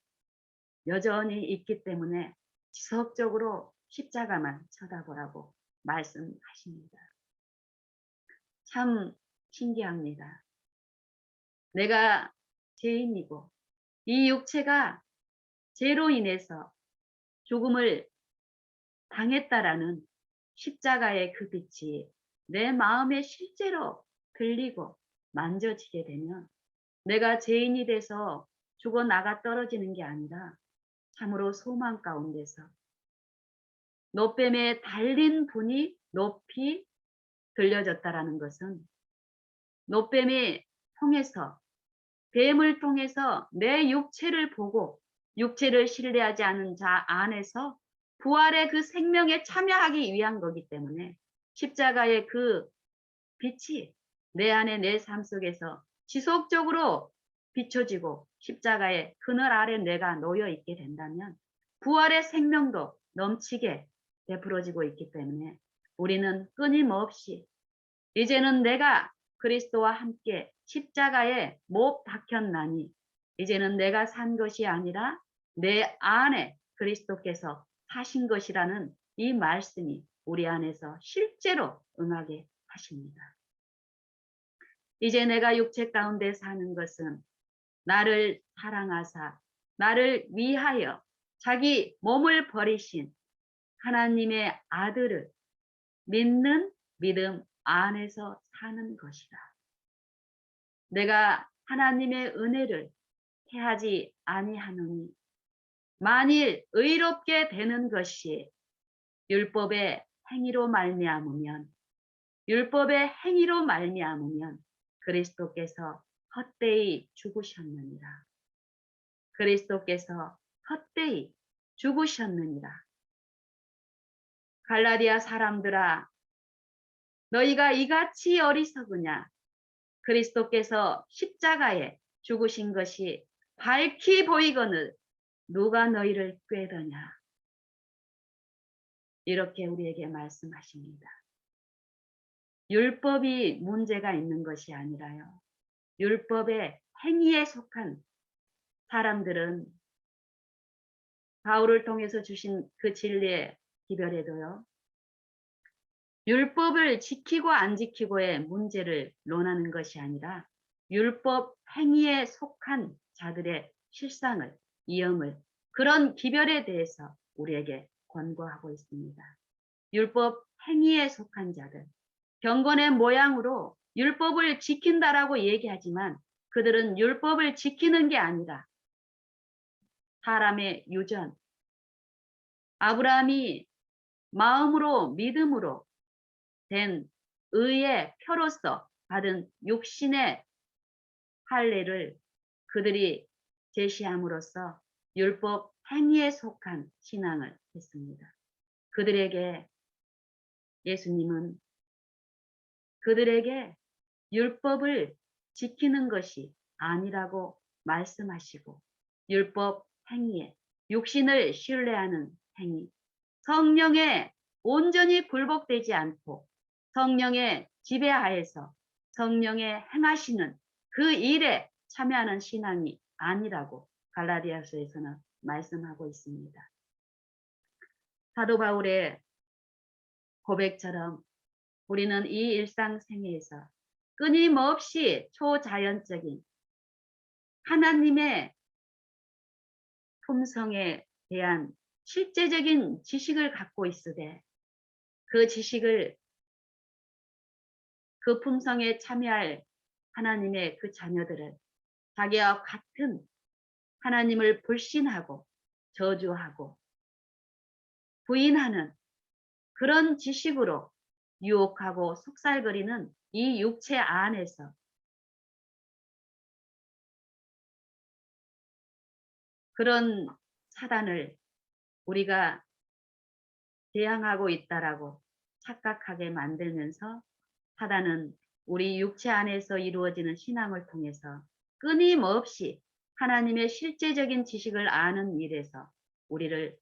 여전히 있기 때문에 지속적으로 십자가만 쳐다보라고 말씀하십니다. 참 신기합니다. 내가 죄인이고 이 육체가 죄로 인해서 죽음을 당했다라는 십자가의 그 빛이 내 마음에 실제로 들리고 만져지게 되면 내가 죄인이 돼서 죽어 나가 떨어지는 게 아니라 참으로 소망 가운데서 노뱀에 달린 분이 높이 들려졌다라는 것은 노뱀이 통해서 뱀을 통해서 내 육체를 보고 육체를 신뢰하지 않은 자 안에서 부활의 그 생명에 참여하기 위한 거기 때문에 십자가의 그 빛이 내 안에 내 삶 속에서 지속적으로 비춰지고 십자가의 그늘 아래 내가 놓여 있게 된다면 부활의 생명도 넘치게 베풀어지고 있기 때문에 우리는 끊임없이 이제는 내가 그리스도와 함께 십자가에 못 박혔나니 이제는 내가 산 것이 아니라 내 안에 그리스도께서 사신 것이라는 이 말씀이 우리 안에서 실제로 응하게 하십니다. 이제 내가 육체 가운데 사는 것은 나를 사랑하사 나를 위하여 자기 몸을 버리신 하나님의 아들을 믿는 믿음 안에서 사는 것이다. 내가 하나님의 은혜를 해하지 아니하노니 만일 의롭게 되는 것이 율법의 행위로 말미암으면 율법의 행위로 말미암으면 그리스도께서 헛되이 죽으셨느니라. 그리스도께서 헛되이 죽으셨느니라. 갈라디아 사람들아 너희가 이같이 어리석으냐. 그리스도께서 십자가에 죽으신 것이 밝히 보이거늘 누가 너희를 꾀더냐. 이렇게 우리에게 말씀하십니다. 율법이 문제가 있는 것이 아니라요. 율법의 행위에 속한 사람들은 바울을 통해서 주신 그 진리의 기별에도요. 율법을 지키고 안 지키고의 문제를 논하는 것이 아니라 율법 행위에 속한 자들의 실상을, 이염을, 그런 기별에 대해서 우리에게 권고하고 있습니다. 율법 행위에 속한 자들, 경건의 모양으로 율법을 지킨다라고 얘기하지만 그들은 율법을 지키는 게 아니라 사람의 유전, 아브라함이 마음으로 믿음으로 된 의의 표로서 받은 육신의 할례를 그들이 제시함으로써 율법 행위에 속한 신앙을 했습니다. 그들에게 예수님은 그들에게 율법을 지키는 것이 아니라고 말씀하시고 율법 행위에 육신을 신뢰하는 행위, 성령에 온전히 굴복되지 않고 성령의 지배하에서 성령의 행하시는 그 일에 참여하는 신앙이 아니라고 갈라디아서에서는 말씀하고 있습니다. 사도 바울의 고백처럼 우리는 이 일상생애에서 끊임없이 초자연적인 하나님의 품성에 대한 실제적인 지식을 갖고 있으되 그 지식을 그 품성에 참여할 하나님의 그 자녀들을 자기와 같은 하나님을 불신하고 저주하고 부인하는 그런 지식으로 유혹하고 속살거리는 이 육체 안에서 그런 사단을 우리가 대항하고 있다라고 착각하게 만들면서 사단은 우리 육체 안에서 이루어지는 신앙을 통해서 끊임없이 하나님의 실제적인 지식을 아는 일에서 우리를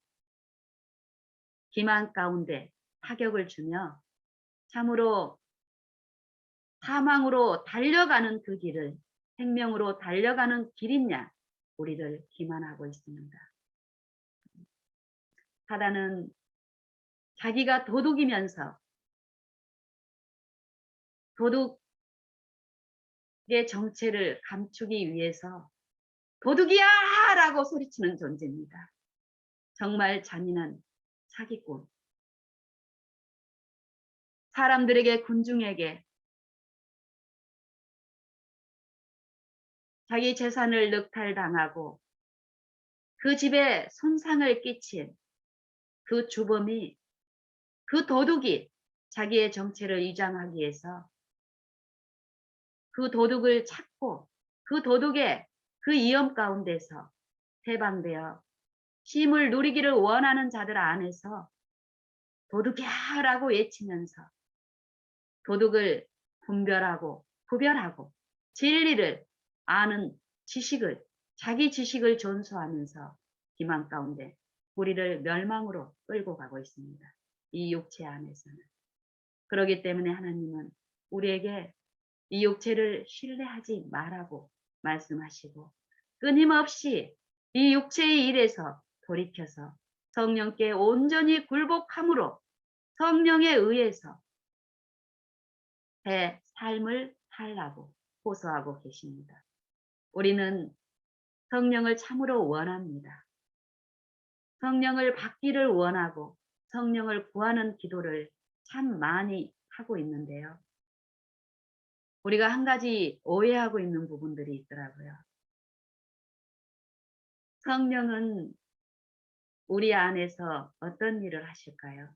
기만 가운데 타격을 주며 참으로 사망으로 달려가는 그 길을 생명으로 달려가는 길이냐 우리를 기만하고 있습니다. 사단은 자기가 도둑이면서 도둑의 정체를 감추기 위해서 도둑이야! 라고 소리치는 존재입니다. 정말 잔인한 사기꾼. 사람들에게, 군중에게 자기 재산을 늑탈당하고 그 집에 손상을 끼친 그 주범이, 그 도둑이 자기의 정체를 위장하기 위해서 그 도둑을 찾고 그 도둑의 그 위험 가운데서 해방되어 쉼을 누리기를 원하는 자들 안에서 도둑이야 라고 외치면서 도둑을 분별하고 구별하고 진리를 아는 지식을, 자기 지식을 존수하면서 기만 가운데 우리를 멸망으로 끌고 가고 있습니다. 이 육체 안에서는. 그렇기 때문에 하나님은 우리에게 이 육체를 신뢰하지 말라고 말씀하시고 끊임없이 이 육체의 일에서 돌이켜서 성령께 온전히 굴복함으로 성령에 의해서 새 삶을 살라고 호소하고 계십니다. 우리는 성령을 참으로 원합니다. 성령을 받기를 원하고 성령을 구하는 기도를 참 많이 하고 있는데요. 우리가 한 가지 오해하고 있는 부분들이 있더라고요. 성령은 우리 안에서 어떤 일을 하실까요?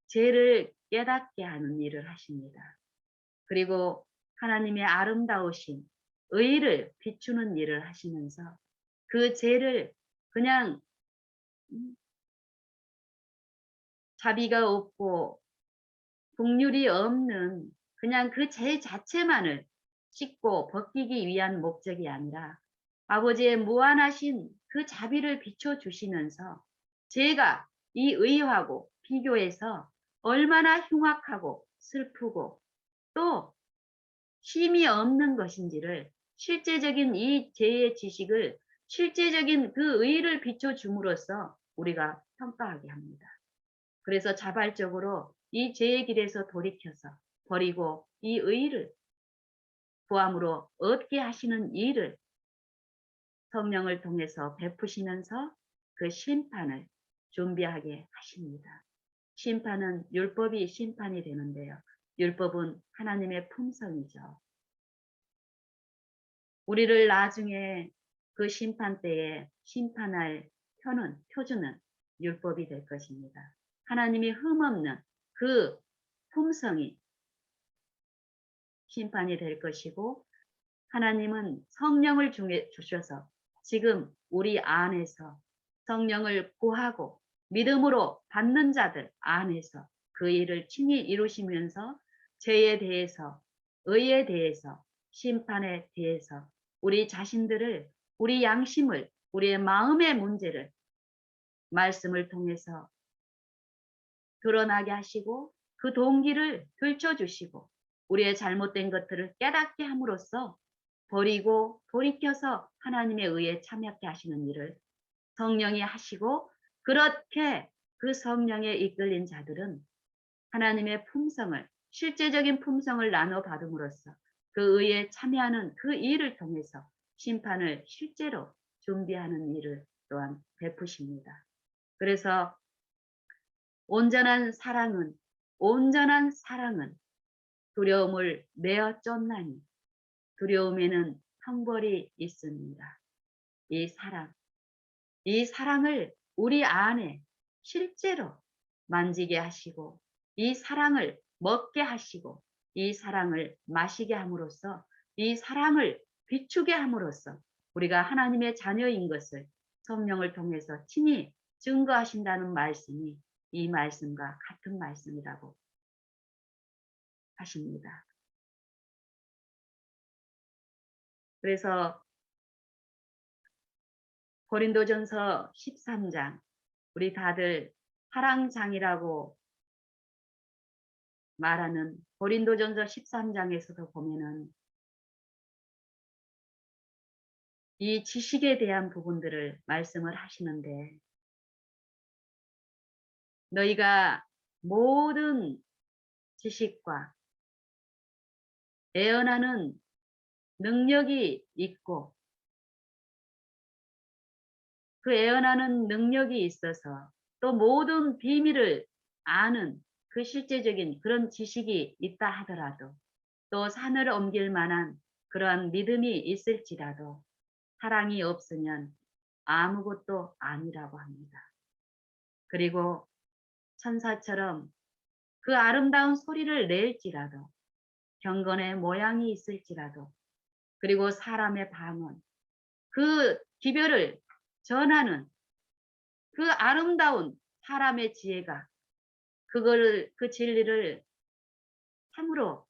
죄를 깨닫게 하는 일을 하십니다. 그리고 하나님의 아름다우신 의를 비추는 일을 하시면서 그 죄를 그냥 자비가 없고 긍휼이 없는 그냥 그 죄 자체만을 씻고 벗기기 위한 목적이 아니라 아버지의 무한하신 그 자비를 비춰주시면서 죄가 이 의하고 비교해서 얼마나 흉악하고 슬프고 또 쉼이 없는 것인지를 실제적인 이 죄의 지식을 실제적인 그 의를 비춰줌으로써 우리가 평가하게 합니다. 그래서 자발적으로 이 죄의 길에서 돌이켜서 버리고 이 의를 구함으로 얻게 하시는 일을 성령을 통해서 베푸시면서 그 심판을 준비하게 하십니다. 심판은 율법이 심판이 되는데요. 율법은 하나님의 품성이죠. 우리를 나중에 그 심판 때에 심판할 표준은 율법이 될 것입니다. 하나님이 흠없는 그 품성이 심판이 될 것이고 하나님은 성령을 주셔서 지금 우리 안에서 성령을 구하고 믿음으로 받는 자들 안에서 그 일을 친히 이루시면서 죄에 대해서 의에 대해서 심판에 대해서 우리 자신들을 우리 양심을 우리의 마음의 문제를 말씀을 통해서 드러나게 하시고 그 동기를 들춰주시고 우리의 잘못된 것들을 깨닫게 함으로써 버리고 돌이켜서 하나님의 의에 참여하게 하시는 일을 성령이 하시고 그렇게 그 성령에 이끌린 자들은 하나님의 품성을 실제적인 품성을 나눠 받음으로써 그 의에 참여하는 그 일을 통해서 심판을 실제로 준비하는 일을 또한 베푸십니다. 그래서 온전한 사랑은 두려움을 내어 쫓나니 두려움에는 형벌이 있습니다. 이 사랑을 우리 안에 실제로 만지게 하시고 이 사랑을 먹게 하시고 이 사랑을 마시게 함으로써 이 사랑을 비추게 함으로써 우리가 하나님의 자녀인 것을 성령을 통해서 친히 증거하신다는 말씀이 이 말씀과 같은 말씀이라고 하십니다. 그래서 고린도전서 13장 우리 다들 사랑장이라고 말하는 고린도전서 13장에서도 보면은 이 지식에 대한 부분들을 말씀을 하시는데 너희가 모든 지식과 애언하는 능력이 있고 그 애언하는 능력이 있어서 또 모든 비밀을 아는 그 실제적인 그런 지식이 있다 하더라도 또 산을 옮길 만한 그런 믿음이 있을지라도 사랑이 없으면 아무것도 아니라고 합니다. 그리고 천사처럼 그 아름다운 소리를 낼지라도 경건의 모양이 있을지라도 그리고 사람의 방언 그 기별을 전하는 그 아름다운 사람의 지혜가 그 진리를 참으로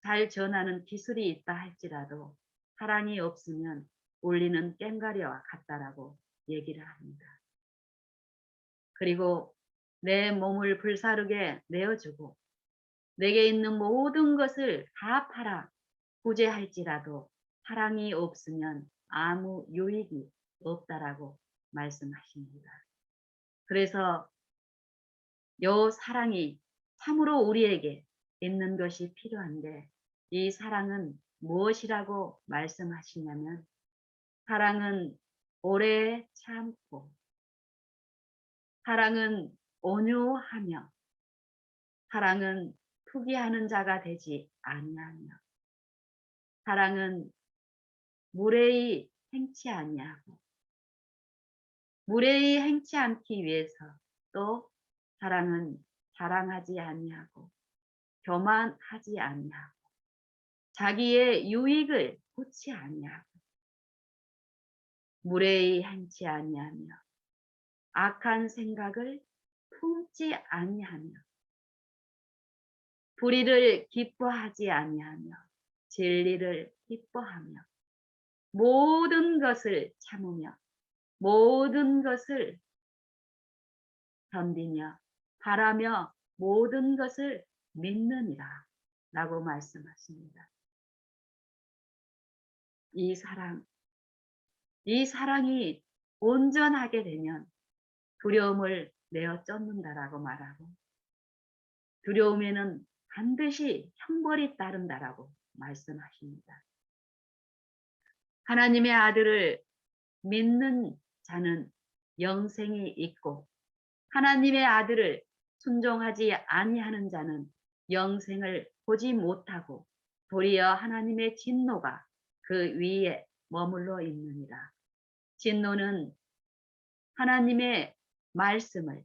잘 전하는 기술이 있다 할지라도 사랑이 없으면 울리는 꽹과리와 같다라고 얘기를 합니다. 그리고 내 몸을 불사르게 내어주고 내게 있는 모든 것을 다 팔아 구제할지라도 사랑이 없으면 아무 유익이 없다라고 말씀하십니다. 그래서 요 사랑이 참으로 우리에게 있는 것이 필요한데 이 사랑은 무엇이라고 말씀하시냐면 사랑은 오래 참고 사랑은 온유하며 사랑은 투기하는 자가 되지 아니하며 사랑은 무례히 행치 아니하고 무례히 행치 않기 위해서 또 사랑은 자랑하지 아니하고 교만하지 아니하고 자기의 유익을 보지 아니하고 무례히 행치 아니하며 악한 생각을 품지 아니하며 불의를 기뻐하지 아니하며 진리를 기뻐하며 모든 것을 참으며 모든 것을 견디며 바라며 모든 것을 믿느니라 라고 말씀하십니다. 이 사랑이 온전하게 되면 두려움을 내어 쫓는다라고 말하고 두려움에는 반드시 형벌이 따른다라고 말씀하십니다. 하나님의 아들을 믿는 자는 영생이 있고 하나님의 아들을 순종하지 아니하는 자는 영생을 보지 못하고 도리어 하나님의 진노가 그 위에 머물러 있느니라. 진노는 하나님의 말씀을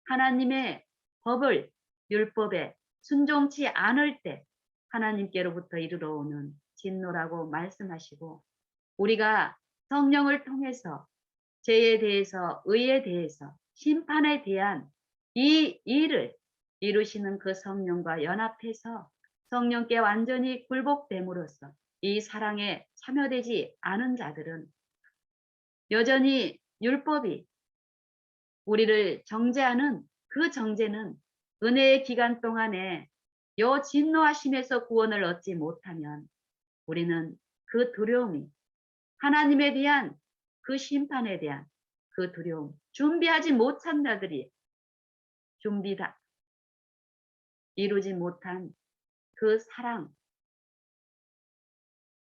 하나님의 법을 율법에 순종치 않을 때 하나님께로부터 이르러 오는 진노라고 말씀하시고 우리가 성령을 통해서 죄에 대해서 의에 대해서 심판에 대한 이 일을 이루시는 그 성령과 연합해서 성령께 완전히 굴복됨으로써 이 사랑에 참여되지 않은 자들은 여전히 율법이 우리를 정죄하는 그 정죄는 은혜의 기간 동안에 요 진노하심에서 구원을 얻지 못하면 우리는 그 두려움이 하나님에 대한 그 심판에 대한 그 두려움 준비하지 못한 자들이 준비다 이루지 못한 그 사랑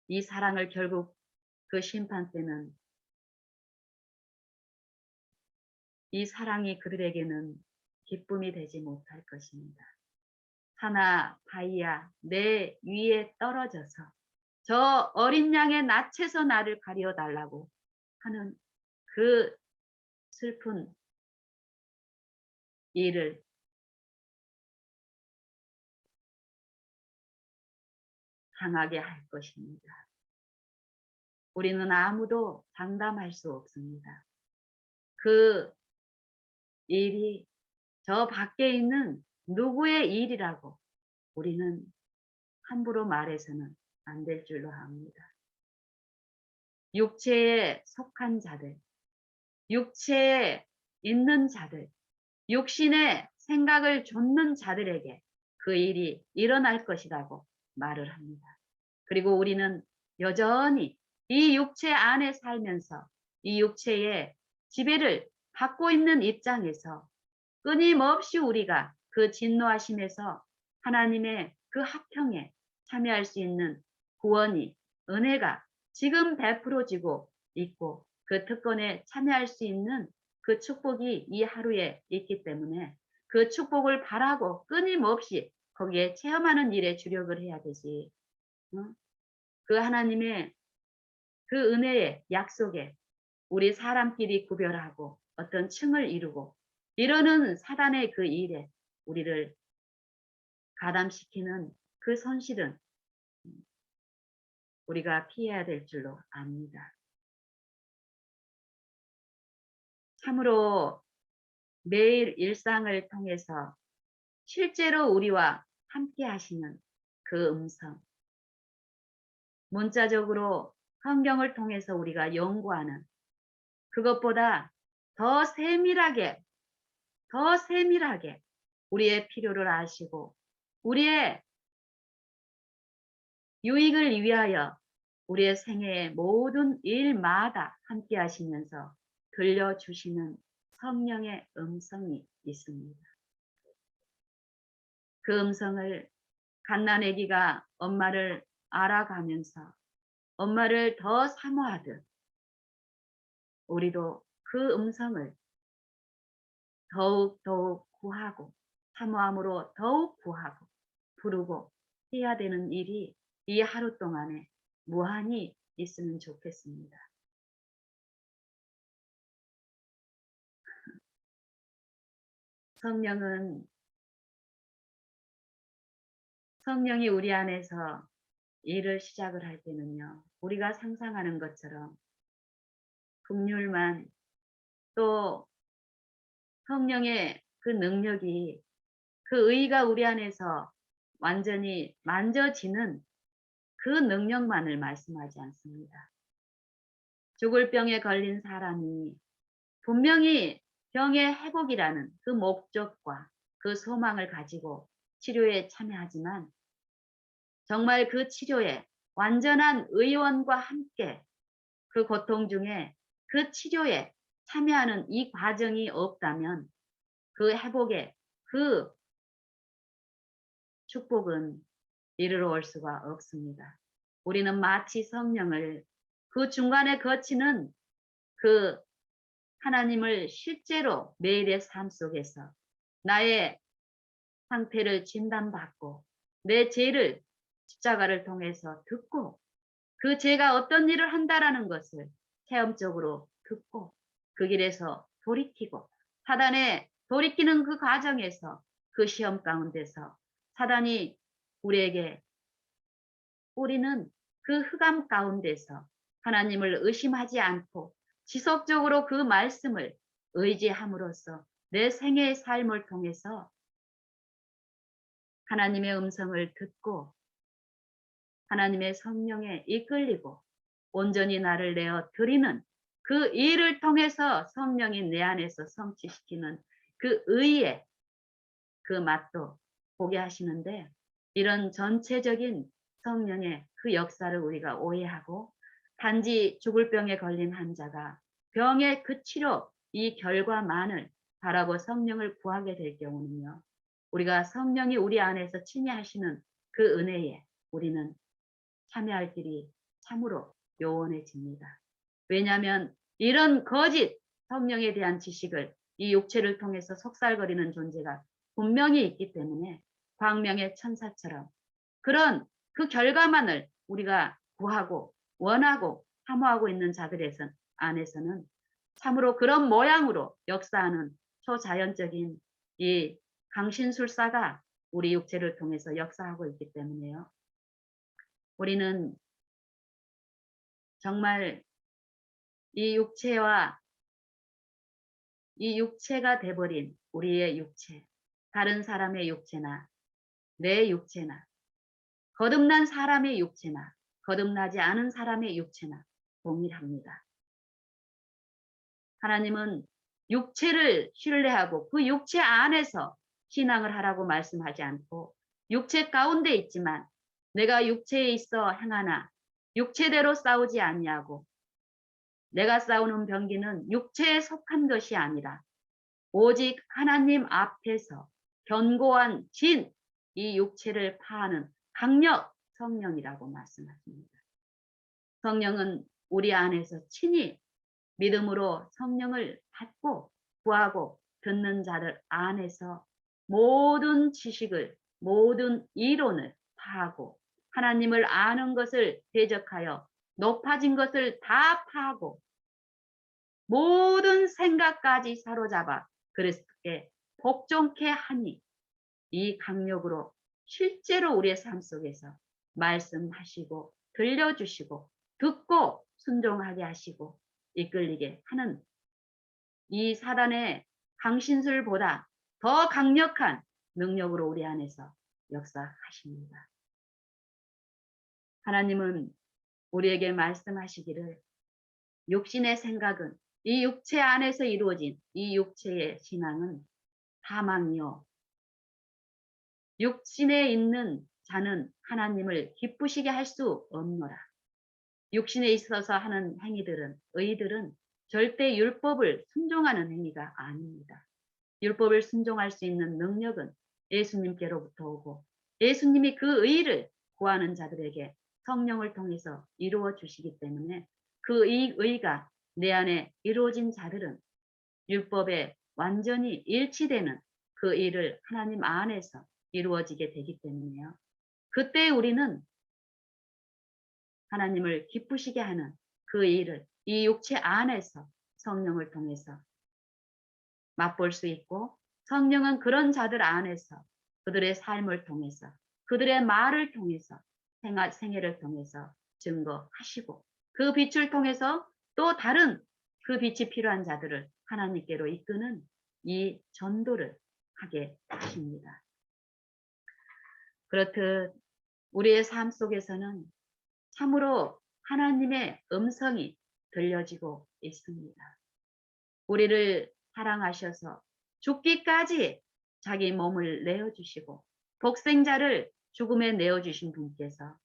이 사랑을 결국 그 심판 때는 이 사랑이 그들에게는 기쁨이 되지 못할 것입니다. 하나 바위야 내 위에 떨어져서 저 어린 양의 낯에서 나를 가려 달라고 하는 그 슬픈 일을 당하게 할 것입니다. 우리는 아무도 장담할 수 없습니다. 그 일이 저 밖에 있는 누구의 일이라고 우리는 함부로 말해서는 안 될 줄로 압니다. 육체에 속한 자들, 육체에 있는 자들, 육신의 생각을 좇는 자들에게 그 일이 일어날 것이라고 말을 합니다. 그리고 우리는 여전히 이 육체 안에 살면서 이 육체의 지배를 받고 있는 입장에서 끊임없이 우리가 그 진노하심에서 하나님의 그 합평에 참여할 수 있는 구원이 은혜가 지금 베풀어지고 있고 그 특권에 참여할 수 있는 그 축복이 이 하루에 있기 때문에 그 축복을 바라고 끊임없이 거기에 체험하는 일에 주력을 해야 되지. 어? 그 하나님의 그 은혜의 약속에 우리 사람끼리 구별하고 어떤 층을 이루고 이러는 사단의 그 일에 우리를 가담시키는 그 손실은 우리가 피해야 될 줄로 압니다. 참으로 매일 일상을 통해서 실제로 우리와 함께 하시는 그 음성, 문자적으로 성경을 통해서 우리가 연구하는 그것보다 더 세밀하게, 더 세밀하게 우리의 필요를 아시고 우리의 유익을 위하여 우리의 생애의 모든 일마다 함께 하시면서 들려주시는 성령의 음성이 있습니다. 그 음성을 갓난아기가 엄마를 알아가면서 엄마를 더 사모하듯 우리도 그 음성을 더욱 구하고 사모함으로 더욱 구하고 부르고 해야 되는 일이 이 하루 동안에 무한히 있으면 좋겠습니다. 성령이 우리 안에서 일을 시작을 할 때는요. 우리가 상상하는 것처럼 긍휼만 또 성령의 그 능력이 그 의가 우리 안에서 완전히 만져지는 그 능력만을 말씀하지 않습니다. 죽을 병에 걸린 사람이 분명히 병의 회복이라는 그 목적과 그 소망을 가지고 치료에 참여하지만 정말 그 치료에 완전한 의원과 함께 그 고통 중에 그 치료에 참여하는 이 과정이 없다면 그 회복의 그 축복은 이르러 올 수가 없습니다. 우리는 마치 성령을 그 중간에 거치는 그 하나님을 실제로 매일의 삶 속에서 나의 상태를 진단받고 내 죄를 십자가를 통해서 듣고 그 죄가 어떤 일을 한다라는 것을 체험적으로 듣고 그 길에서 돌이키고 사단에 돌이키는 그 과정에서 그 시험 가운데서 사단이 우리에게 우리는 그 흑암 가운데서 하나님을 의심하지 않고 지속적으로 그 말씀을 의지함으로써 내 생애의 삶을 통해서 하나님의 음성을 듣고 하나님의 성령에 이끌리고 온전히 나를 내어 드리는 그 일을 통해서 성령이 내 안에서 성취시키는 그 의의 그 맛도 보게 하시는데 이런 전체적인 성령의 그 역사를 우리가 오해하고 단지 죽을 병에 걸린 환자가 병의 그 치료 이 결과만을 바라고 성령을 구하게 될 경우는요. 우리가 성령이 우리 안에서 침해하시는 그 은혜에 우리는 참여할 길이 참으로 요원해집니다. 왜냐하면 이런 거짓 성령에 대한 지식을 이 육체를 통해서 속살거리는 존재가 분명히 있기 때문에 광명의 천사처럼 그런 그 결과만을 우리가 구하고 원하고 사모하고 있는 자들에선 안에서는 참으로 그런 모양으로 역사하는 초자연적인 이 강신술사가 우리 육체를 통해서 역사하고 있기 때문에요. 우리는 정말 이 육체와 이 육체가 돼버린 우리의 육체, 다른 사람의 육체나 내 육체나 거듭난 사람의 육체나 거듭나지 않은 사람의 육체나 동일합니다. 하나님은 육체를 신뢰하고 그 육체 안에서 신앙을 하라고 말씀하지 않고 육체 가운데 있지만 내가 육체에 있어 행하나 육체대로 싸우지 않냐고 내가 싸우는 병기는 육체에 속한 것이 아니라 오직 하나님 앞에서 견고한 진, 이 육체를 파하는 강력 성령이라고 말씀하십니다. 성령은 우리 안에서 친히 믿음으로 성령을 받고 구하고 듣는 자들 안에서 모든 지식을, 모든 이론을 파하고 하나님을 아는 것을 대적하여 높아진 것을 다 파하고 모든 생각까지 사로잡아 그리스도께 복종케 하니 이 강력으로 실제로 우리의 삶 속에서 말씀하시고 들려주시고 듣고 순종하게 하시고 이끌리게 하는 이 사단의 강신술보다 더 강력한 능력으로 우리 안에서 역사하십니다. 하나님은 우리에게 말씀하시기를 육신의 생각은 이 육체 안에서 이루어진 이 육체의 신앙은 사망이요. 육신에 있는 자는 하나님을 기쁘시게 할 수 없노라. 육신에 있어서 하는 행위들은, 의들은 절대 율법을 순종하는 행위가 아닙니다. 율법을 순종할 수 있는 능력은 예수님께로부터 오고 예수님이 그 의를 구하는 자들에게 성령을 통해서 이루어 주시기 때문에 그 의가 내 안에 이루어진 자들은 율법에 완전히 일치되는 그 일을 하나님 안에서 이루어지게 되기 때문에요. 그때 우리는 하나님을 기쁘시게 하는 그 일을 이 육체 안에서 성령을 통해서 맛볼 수 있고 성령은 그런 자들 안에서 그들의 삶을 통해서 그들의 말을 통해서 생애를 통해서 증거하시고 그 빛을 통해서 또 다른 그 빛이 필요한 자들을 하나님께로 이끄는 이 전도를 하게 하십니다. 그렇듯 우리의 삶 속에서는 참으로 하나님의 음성이 들려지고 있습니다. 우리를 사랑하셔서 죽기까지 자기 몸을 내어주시고 독생자를 죽음에 내어주신 분께서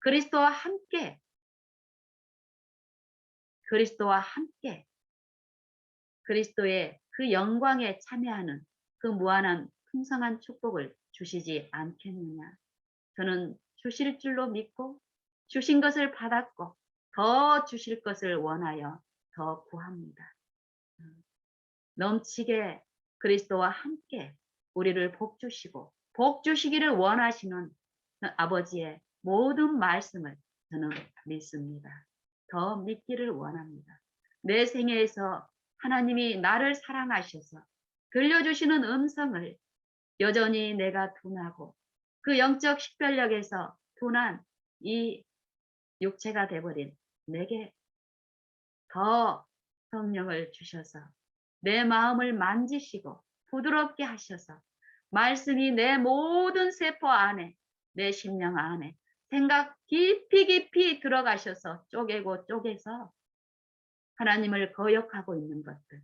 그리스도와 함께 그리스도의 그 영광에 참여하는 그 무한한 풍성한 축복을 주시지 않겠느냐. 저는 주실 줄로 믿고 주신 것을 받았고 더 주실 것을 원하여 더 구합니다. 넘치게 그리스도와 함께 우리를 복 주시고 복 주시기를 원하시는 아버지의 모든 말씀을 저는 믿습니다. 더 믿기를 원합니다. 내 생애에서 하나님이 나를 사랑하셔서 들려주시는 음성을 여전히 내가 둔하고 그 영적 식별력에서 둔한 이 육체가 돼버린 내게 더 성령을 주셔서 내 마음을 만지시고 부드럽게 하셔서 말씀이 내 모든 세포 안에 내 심령 안에 생각 깊이 들어가셔서 쪼개고 쪼개서 하나님을 거역하고 있는 것들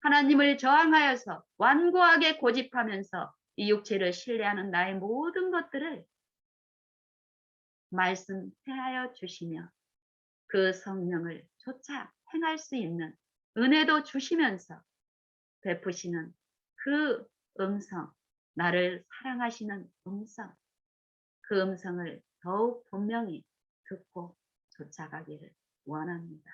하나님을 저항하여서 완고하게 고집하면서 이 육체를 신뢰하는 나의 모든 것들을 말씀하여 주시며 그 성령을 쫓아 행할 수 있는 은혜도 주시면서 베푸시는 그 음성, 나를 사랑하시는 음성, 그 음성을 더욱 분명히 듣고 쫓아가기를 원합니다.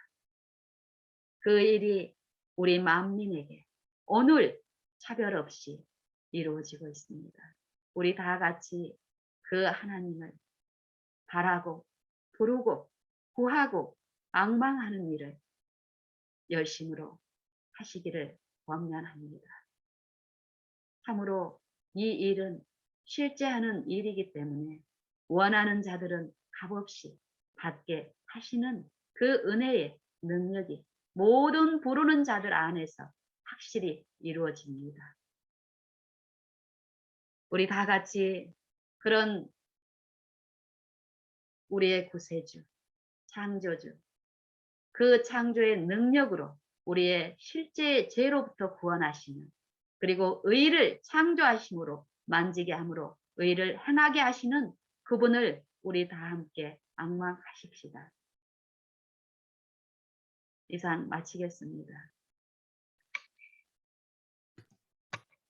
그 일이 우리 만민에게 오늘 차별 없이 이루어지고 있습니다. 우리 다 같이 그 하나님을 바라고 부르고 구하고 앙망하는 일을 열심으로 하시기를 권면합니다. 참으로 이 일은 실제 하는 일이기 때문에 원하는 자들은 값없이 받게 하시는 그 은혜의 능력이 모든 부르는 자들 안에서 확실히 이루어집니다. 우리 다 같이 그런 우리의 구세주, 창조주, 그 창조의 능력으로 우리의 실제 죄로부터 구원하시는 그리고 의를 창조하심으로 만지게 함으로 의를 행하게 하시는 그분을 우리 다 함께 앙망하십시다. 이상 마치겠습니다.